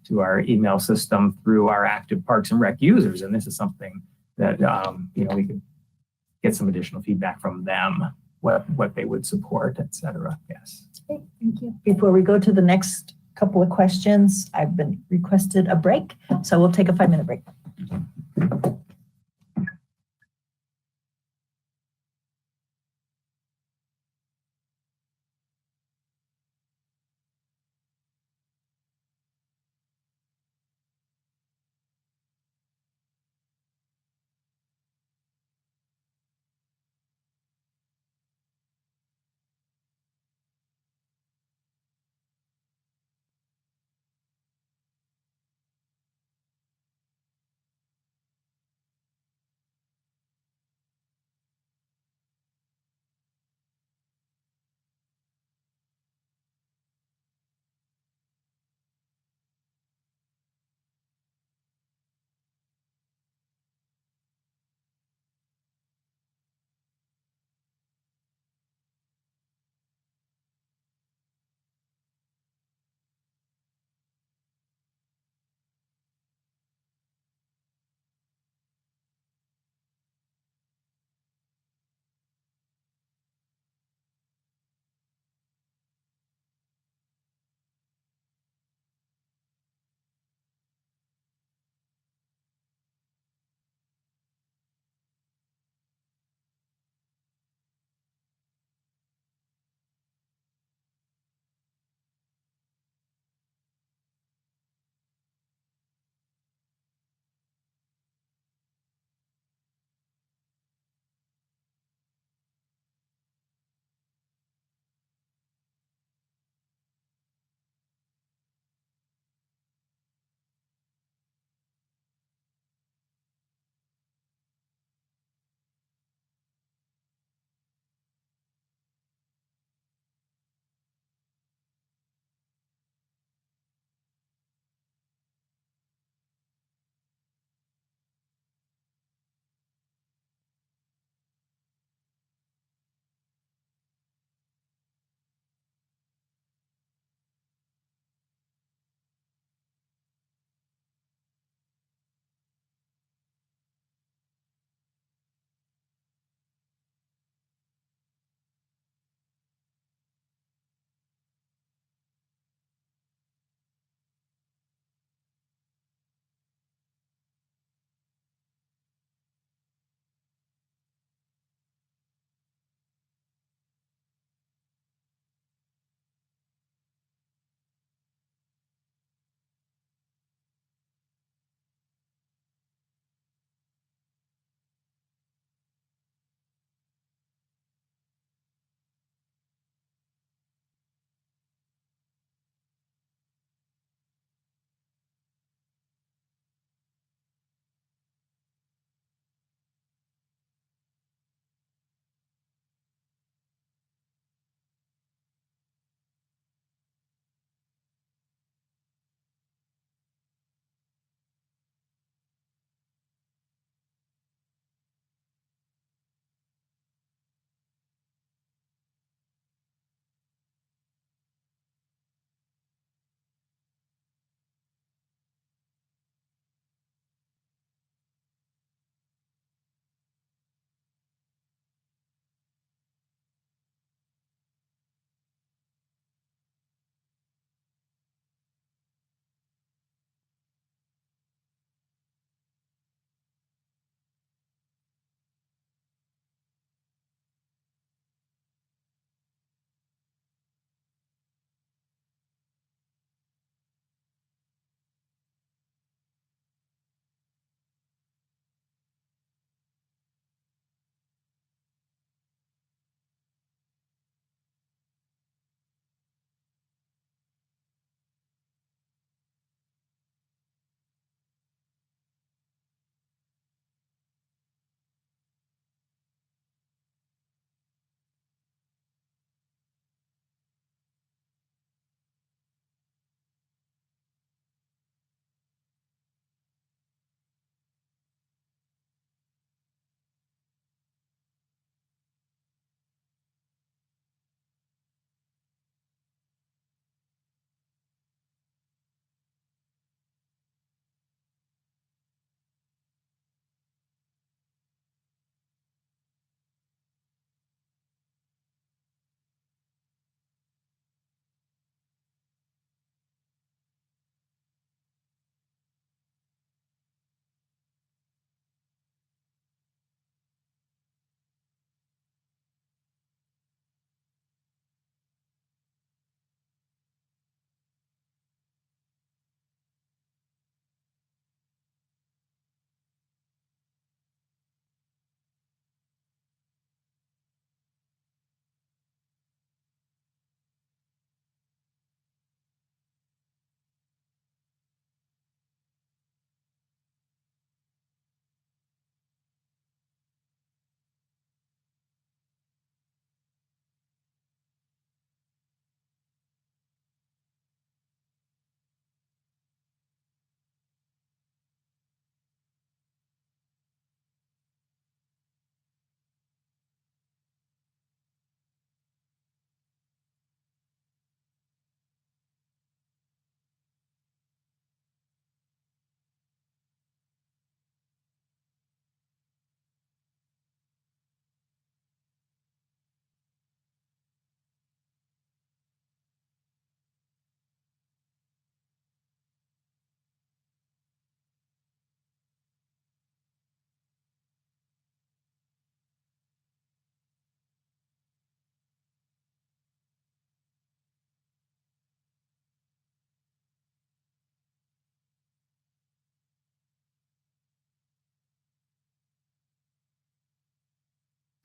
to our email system through our active Parks and Rec users. And this is something that, we could get some additional feedback from them, what they would support, et cetera. Yes. Okay, thank you. Before we go to the next couple of questions, I've been requested a break, so we'll take a 5-minute break.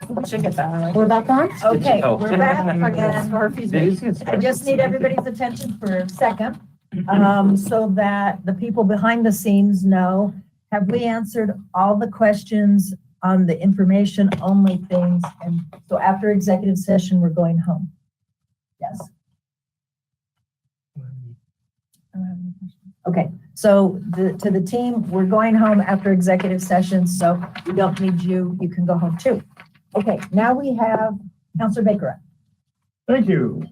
We should get that. We're back on? Okay, Oh. we're back again. I just need everybody's attention for a second, so that the people behind the scenes know, have we answered all the questions on the information only things? And so after executive session, we're going home. Yes. Okay, so to the team, we're going home after executive session, so we don't need you. You can go home too. Okay, now we have Counselor Baker. Thank you.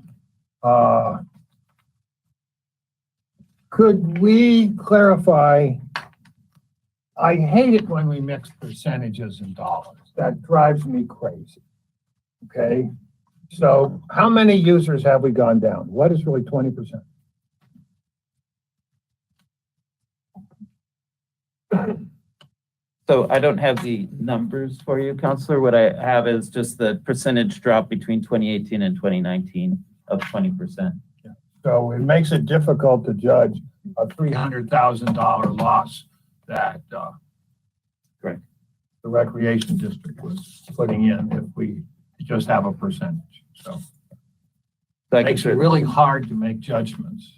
Could we clarify? I hate it when we mix percentages and dollars. That drives me crazy. Okay, so how many users have we gone down? What is really 20%? So I don't have the numbers for you, Counselor. What I have is just the percentage drop between 2018 and 2019 of 20%. So it makes it difficult to judge a $300,000 loss that Correct. the recreation district was putting in if we just have a percentage. So So I it can makes it really hard to make judgments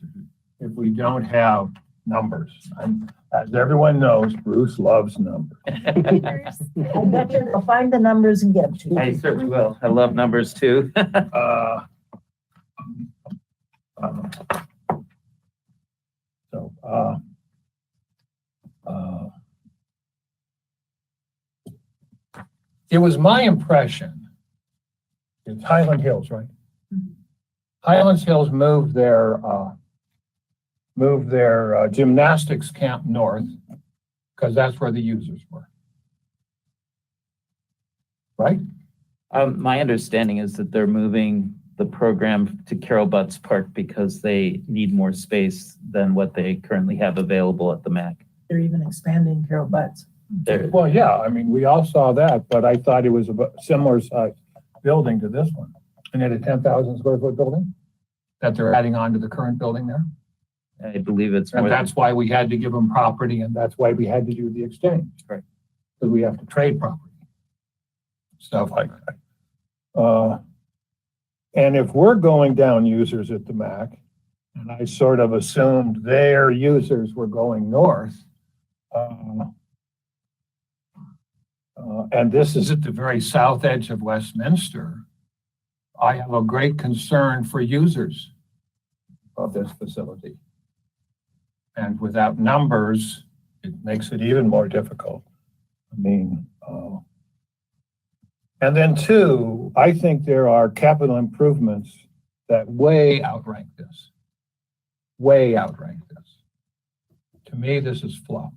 if we don't have numbers. And as everyone knows, Bruce loves numbers. I bet you'll find the numbers and get them to you. I certainly will. I love numbers too. It was my impression, it's Highland Hills, right? Highlands Hills moved their gymnastics camp north because that's where the users were. Right? My understanding is that they're moving the program to Carol Butts Park because they need more space than what they currently have available at the MAC. They're even expanding Carol Butts. Well, yeah, I mean, we all saw that, but I thought it was a similar size building to this one. And it's a 10,000 square foot building that they're adding on to the current building there. I believe it's And more than, that's why we had to give them property and that's why we had to do the exchange. Right. Because we have to trade property. Stuff like that. And if we're going down users at the MAC, and I sort of assumed their users were going north, and this is at the very south edge of Westminster, I have a great concern for users of this facility. And without numbers, it makes it even more difficult. I mean, and then two, I think there are capital improvements that way outrank this. Way outrank this. To me, this is fluff.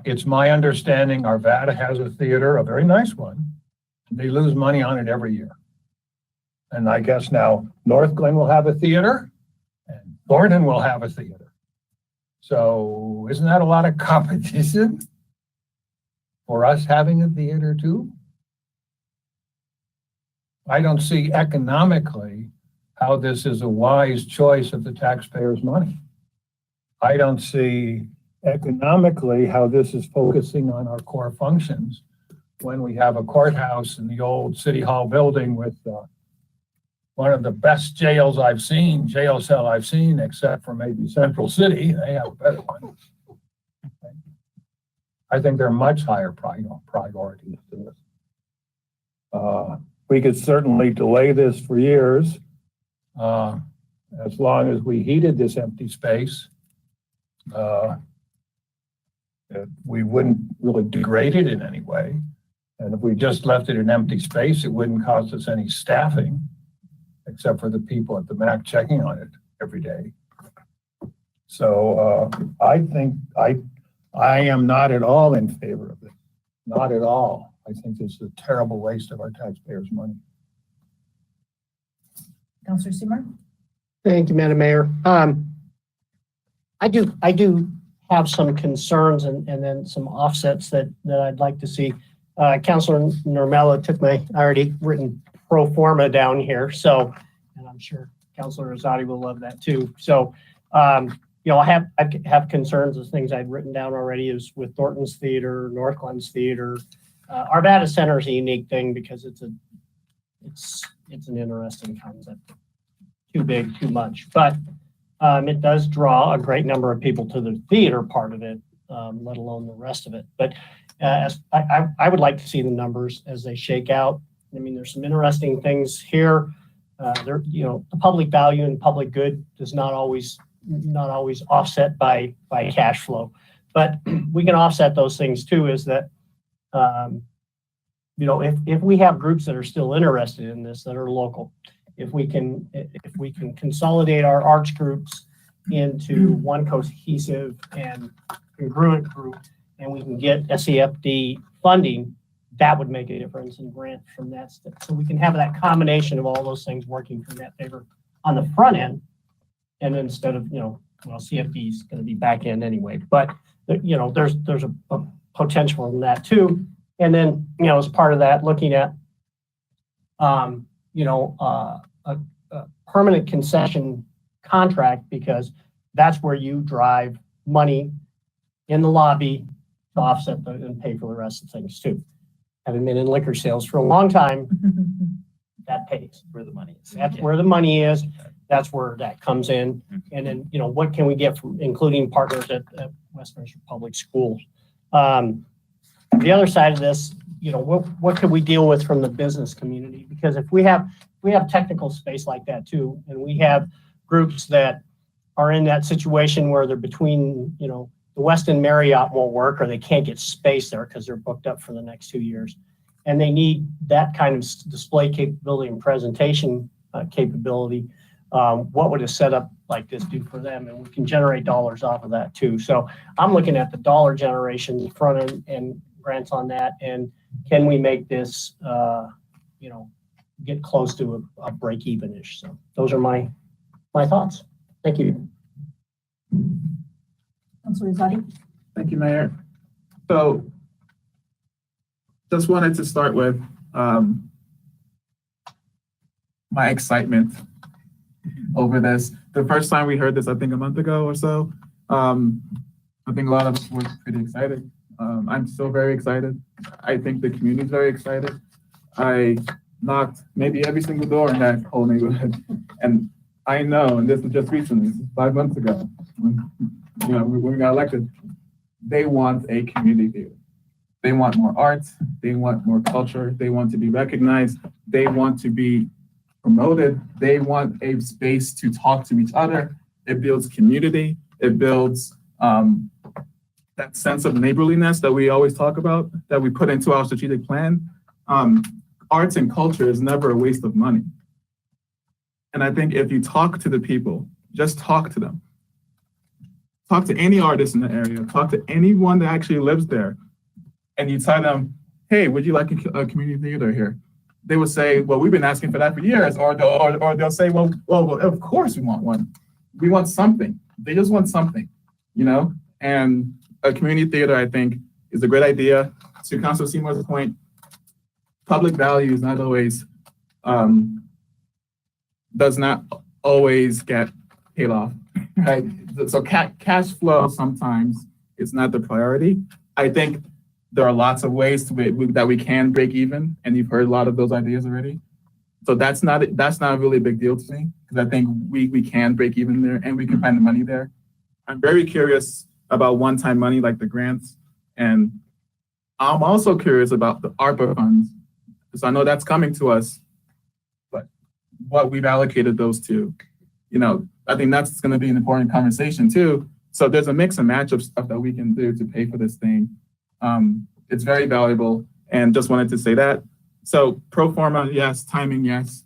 It's my understanding Arvada has a theater, a very nice one. They lose money on it every year. And I guess now North Glen will have a theater and Thornton will have a theater. So isn't that a lot of competition for us having a theater too? I don't see economically how this is a wise choice of the taxpayers' money. I don't see economically how this is focusing on our core functions when we have a courthouse in the old City Hall building with one of the best jail cell I've seen, except for maybe Central City. They have a better one. I think they're much higher priorities to this. We could certainly delay this for years, as long as we heated this empty space. We wouldn't really degrade it in any way. And if we just left it an empty space, it wouldn't cost us any staffing, except for the people at the MAC checking on it every day. So I think I am not at all in favor of it. Not at all. I think this is a terrible waste of our taxpayers' money. Counselor Seymour? Thank you, Madam Mayor. I do have some concerns and then some offsets that I'd like to see. Councilor Normella took my already written pro forma down here. So, and I'm sure Councilor Rosati will love that too. So, I have concerns as things I'd written down already is with Thornton's Theater, North Glen's Theater, Arvada Center is a unique thing because it's an interesting concept. Too big, too much, but it does draw a great number of people to the theater part of it, let alone the rest of it. But as I would like to see the numbers as they shake out. I mean, there's some interesting things here. The public value and public good is not always offset by cash flow, but we can offset those things too. Is that if we have groups that are still interested in this that are local, if we can consolidate our arts groups into one cohesive and congruent group, and we can get SEFD funding, that would make a difference in grant from that. So we can have that combination of all those things working from that favor on the front end. And instead of, CFD is going to be back end anyway, but there's a potential in that too. And then, as part of that, looking at, a permanent concession contract, because that's where you drive money in the lobby to offset and pay for the rest of things too. Having been in liquor sales for a long time, that pays. Where the money is. That's where the money is. That's where that comes in. And then, what can we get from including partners at Westminster Public Schools? The other side of this, what could we deal with from the business community? Because if we have technical space like that too, and we have groups that are in that situation where they're between, the Westin Marriott won't work, or they can't get space there because they're booked up for the next 2 years. And they need that kind of display capability and presentation capability. What would a setup like this do for them? And we can generate dollars off of that too. So I'm looking at the dollar generation front end and grants on that. And can we make this, get close to a break even-ish? So those are my thoughts. Thank you. Councilor Zadi? Thank you, Mayor. So just wanted to start with my excitement over this. The first time we heard this, I think a month ago or so, I think a lot of us were pretty excited. I'm still very excited. I think the community is very excited. I knocked maybe every single door in that whole neighborhood. And I know, and this was just recently, this is 5 months ago, when we got elected, they want a community theater. They want more arts. They want more culture. They want to be recognized. They want to be promoted. They want a space to talk to each other. It builds community. It builds that sense of neighborliness that we always talk about, that we put into our strategic plan. Arts and culture is never a waste of money. And I think if you talk to the people, just talk to them. Talk to any artist in the area, talk to anyone that actually lives there, and you tell them, hey, would you like a community theater here? They will say, well, we've been asking for that for years, or they'll say, well, of course we want one. We want something. They just want something, And a community theater, I think, is a great idea. To Councilor Seymour's point, public value is not always, does not always get paid off, right? So cash flow sometimes is not the priority. I think there are lots of ways that we can break even, and you've heard a lot of those ideas already. So that's not really a big deal to me, because I think we can break even there and we can find the money there. I'm very curious about one-time money like the grants, and I'm also curious about the ARPA funds. So I know that's coming to us, but what we've allocated those to, I think that's going to be an important conversation too. So there's a mix and match of stuff that we can do to pay for this thing. It's very valuable, and just wanted to say that. So pro forma, yes. Timing, yes.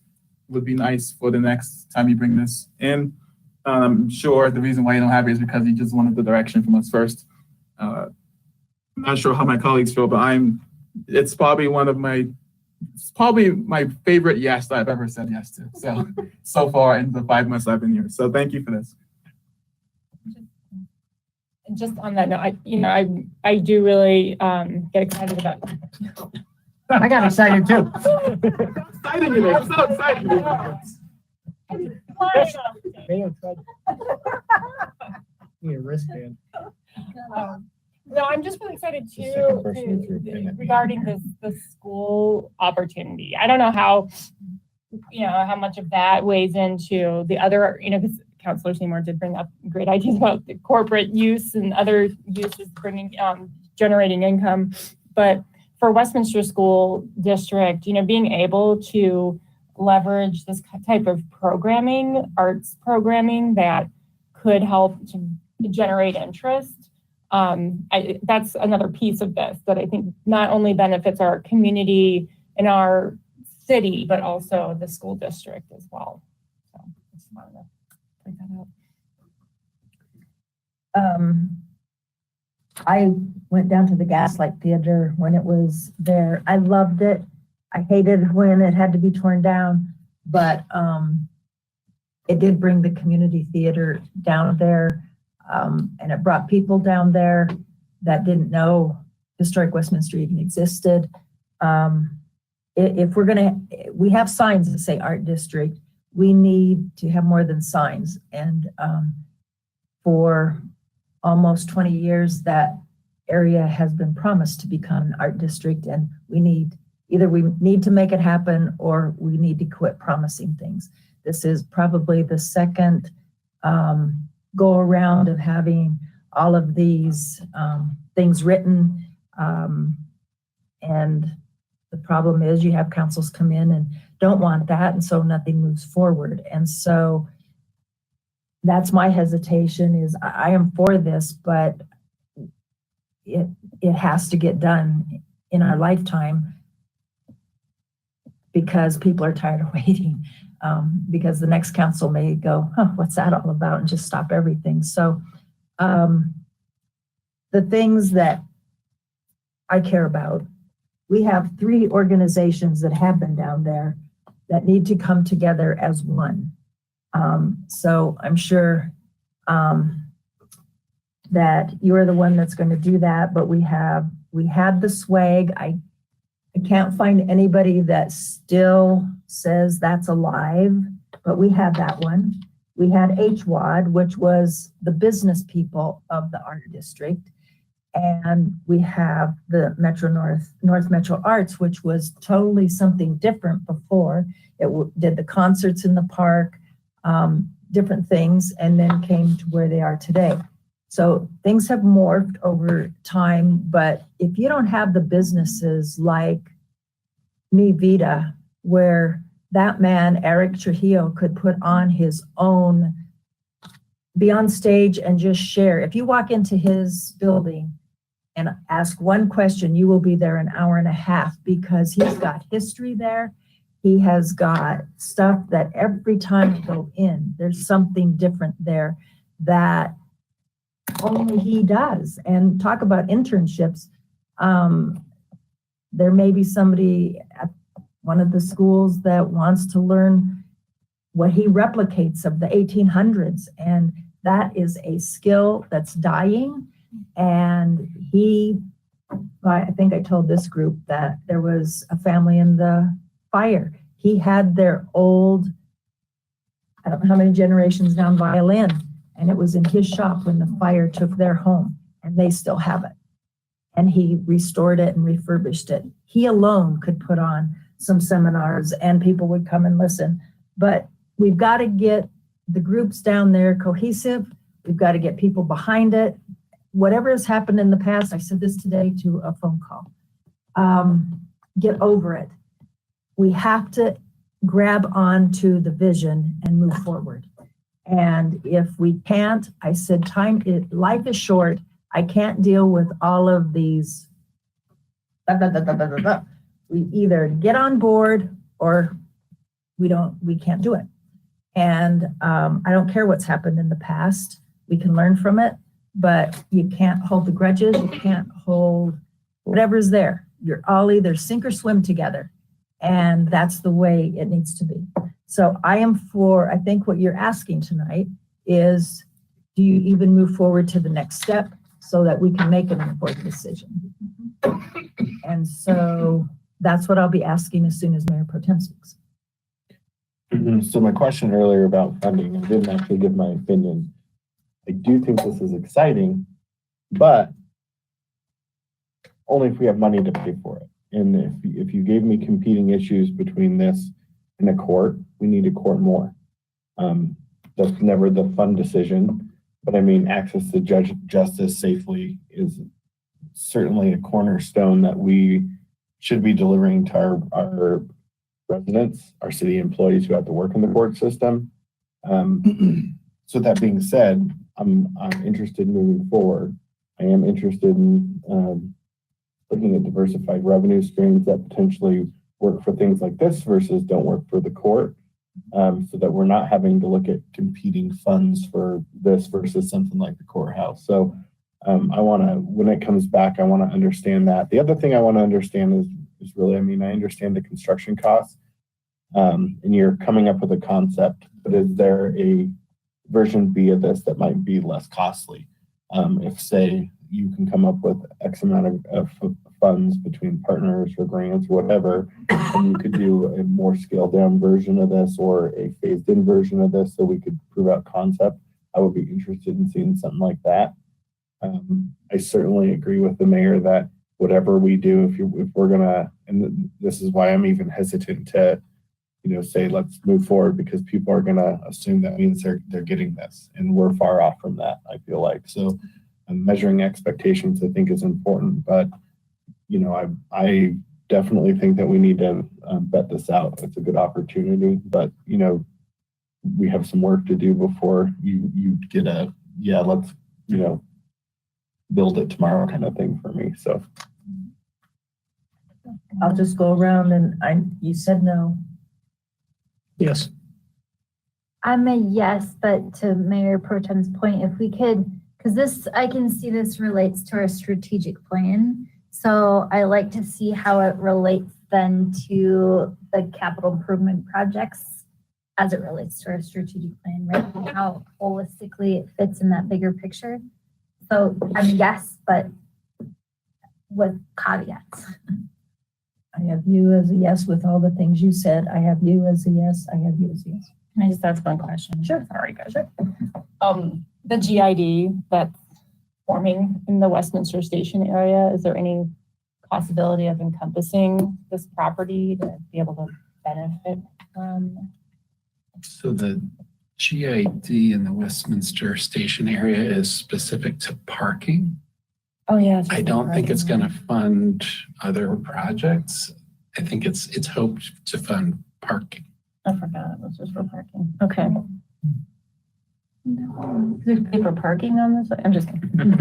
Would be nice for the next time you bring this in. I'm sure the reason why you don't have it is because you just wanted the direction from us first. I'm not sure how my colleagues feel, but it's probably my favorite yes that I've ever said yes to. So far in the 5 months I've been here. So thank you for this. And just on that note, I do really get excited about. I got excited too. I'm so excited. Be a wristband. No, I'm just really excited The second person with your too, opinion. regarding the school opportunity. I don't know how, how much of that weighs into the other, because Councilor Seymour did bring up great ideas about the corporate use and other uses bringing, generating income. But for Westminster School District, being able to leverage this type of programming, arts programming that could help to generate interest. That's another piece of this that I think not only benefits our community and our city, but also the school district as well. So I just wanted to point that out. I went down to the Gaslight Theater when it was there. I loved it. I hated when it had to be torn down, but it did bring the community theater down there, and it brought people down there that didn't know Historic Westminster even existed. If we're we have signs that say Art District, we need to have more than signs. And for almost 20 years, that area has been promised to become an art district, and we need to make it happen, or we need to quit promising things. This is probably the second go around of having all of these things written. And the problem is you have councils come in and don't want that, and so nothing moves forward. And so that's my hesitation is I am for this, but it has to get done in our lifetime because people are tired of waiting. Because the next council may go, what's that all about? And just stop everything. So the things that I care about, we have 3 organizations that have been down there that need to come together as one. So I'm sure that you're the one that's going to do that, but we had the swag. I can't find anybody that still says that's alive, but we had that one. We had HWAD, which was the business people of the art district. And we have the North Metro Arts, which was totally something different before. It did the concerts in the park, different things, and then came to where they are today. So things have morphed over time, but if you don't have the businesses like Mi Vida, where that man, Eric Trujillo, could put on his own, be on stage and just share. If you walk into his building and ask one question, you will be there an hour and a half because he's got history there. He has got stuff that every time you go in, there's something different there that only he does. And talk about internships. There may be somebody at one of the schools that wants to learn what he replicates of the 1800s. And that is a skill that's dying. And I think I told this group that there was a family in the fire. He had their old, I don't know how many generations down violin, and it was in his shop when the fire took their home, and they still have it. And he restored it and refurbished it. He alone could put on some seminars and people would come and listen. But we've got to get the groups down there cohesive. We've got to get people behind it. Whatever has happened in the past, I said this today to a phone call, get over it. We have to grab onto the vision and move forward. And if we can't, I said, life is short. I can't deal with all of these. We either get on board or we can't do it. And I don't care what's happened in the past. We can learn from it, but you can't hold the grudges. You can't hold whatever's there. You're all either sink or swim together. And that's the way it needs to be. So I think what you're asking tonight is, do you even move forward to the next step so that we can make an important decision? And so that's what I'll be asking as soon as Mayor Pro Tem speaks. So my question earlier about funding, I didn't actually give my opinion. I do think this is exciting, but only if we have money to pay for it. And if you gave me competing issues between this and a court, we need a court more. That's never the fun decision, but I mean, access to justice safely is certainly a cornerstone that we should be delivering to our residents, our city employees who have to work in the court system. So that being said, I'm interested in moving forward. I am interested in looking at diversified revenue streams that potentially work for things like this versus don't work for the court, so that we're not having to look at competing funds for this versus something like the courthouse. So I want to, when it comes back, I want to understand that. The other thing I want to understand is really, I mean, I understand the construction costs, and you're coming up with a concept, but is there a version B of this that might be less costly? If, say, you can come up with X amount of funds between partners or grants, whatever, and you could do a more scaled down version of this or a phased in version of this so we could prove out concept, I would be interested in seeing something like that. I certainly agree with the mayor that whatever we do, if we're gonna, and this is why I'm even hesitant to, say let's move forward, because people are gonna assume that means they're getting this, and we're far off from that, I feel like. So measuring expectations, I think, is important, but I definitely think that we need to bet this out. It's a good opportunity, but we have some work to do before you get let's build it tomorrow kind of thing for me. So I'll just go around and you said no. Yes. I'm a yes, but to Mayor Pro Tem's point, if we could, because I can see this relates to our strategic plan. So I like to see how it relates then to the capital improvement projects as it relates to our strategic plan, right? How holistically it fits in that bigger picture. So I'm a yes, but with caveats. I have you as a yes with all the things you said. I have you as a yes. I have you as a yes. Can I just ask one question? Sure. Sorry, guys. Sure. The GID that's forming in the Westminster Station area, is there any possibility of encompassing this property to be able to benefit from? So the GID in the Westminster Station area is specific to parking. Oh, yeah. I don't think it's going to fund other projects. I think it's hoped to fund parking. I forgot it was just for parking. Okay. Is there pay for parking on this? I'm just kidding.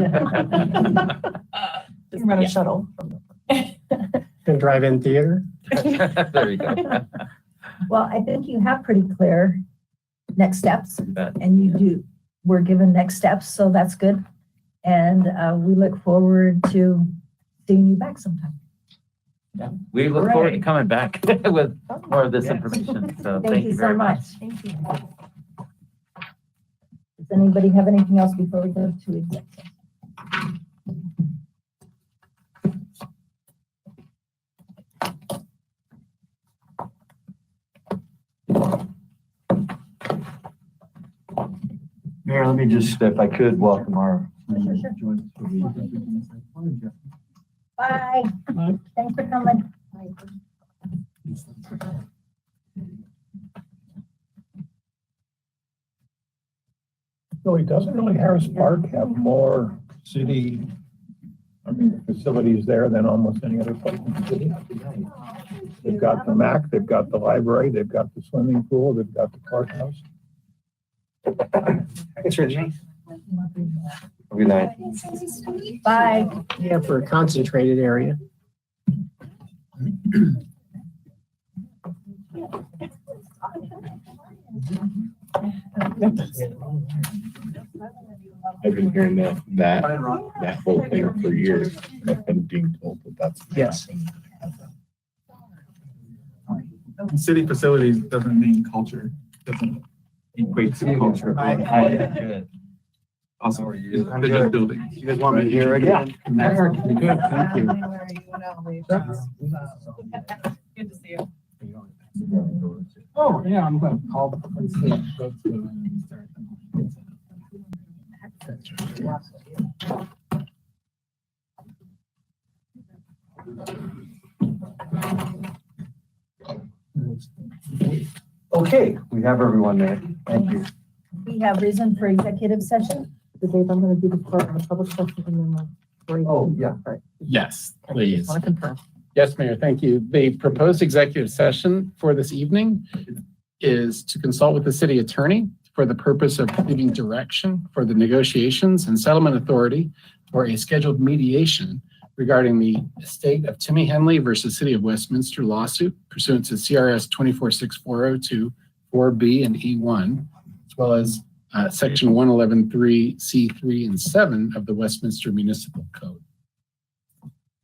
Just run a shuttle. And drive-in theater. There you go. Well, I think you have pretty clear next steps, Bet. and we're given next steps, so that's good. And we look forward to seeing you back sometime. Yeah. We look forward to coming back with more of this information. So Thank you so very much. Thank you. Does anybody have anything else before we go to executive? Mayor, let me just, if I could, welcome our. Sure. Bye. Thanks for coming. So doesn't really Harris Park have more city, facilities there than almost any other place in the city? They've got the MAC, they've got the library, they've got the swimming pool, they've got the courthouse. Thanks, Reggie. Good night. Bye. Yeah, for a concentrated area. I've been hearing that whole thing for years. I've been being told that that's. Yes. City facilities doesn't mean culture, doesn't equate to culture. Good. Awesome. How are you? They're just building. You guys want me here again? Good, thank you. Good to see you. Oh, yeah, I'm going to call the police. Okay, we have everyone there. Thank you. We have reason for executive session. The Dave, I'm gonna do the public session and then we'll. Oh, yeah. Right. Yes, I please. just want to confirm. Yes, Mayor, thank you. The proposed executive session for this evening is to consult with the city attorney for the purpose of giving direction for the negotiations and settlement authority for a scheduled mediation regarding the estate of Timmy Henley versus City of Westminster lawsuit pursuant to CRS 246402, 4B and E1, as well as Section 111.3, C3 and 7 of the Westminster Municipal Code.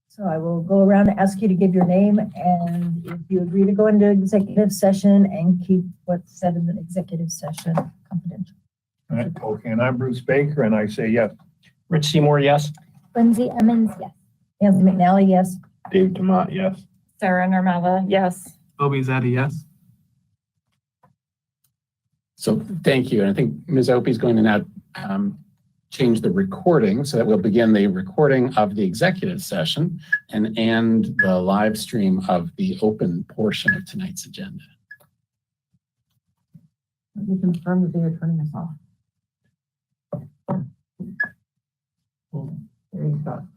So I will go around and ask you to give your name and if you agree to go into executive session and keep what's said in the executive session confidential. Okay, and I'm Bruce Baker, and I say yes. Rich Seymour, yes? Lindsay Emmons, yes. Anthony McNally, yes. Dave Demott, yes. Sarah Normella, yes. Bobby Zaddy, yes. So thank you. And I think Ms. Opie is going to now change the recording so that we'll begin the recording of the executive session and end the live stream of the open portion of tonight's agenda. Let me confirm that they are turning us off. There you go.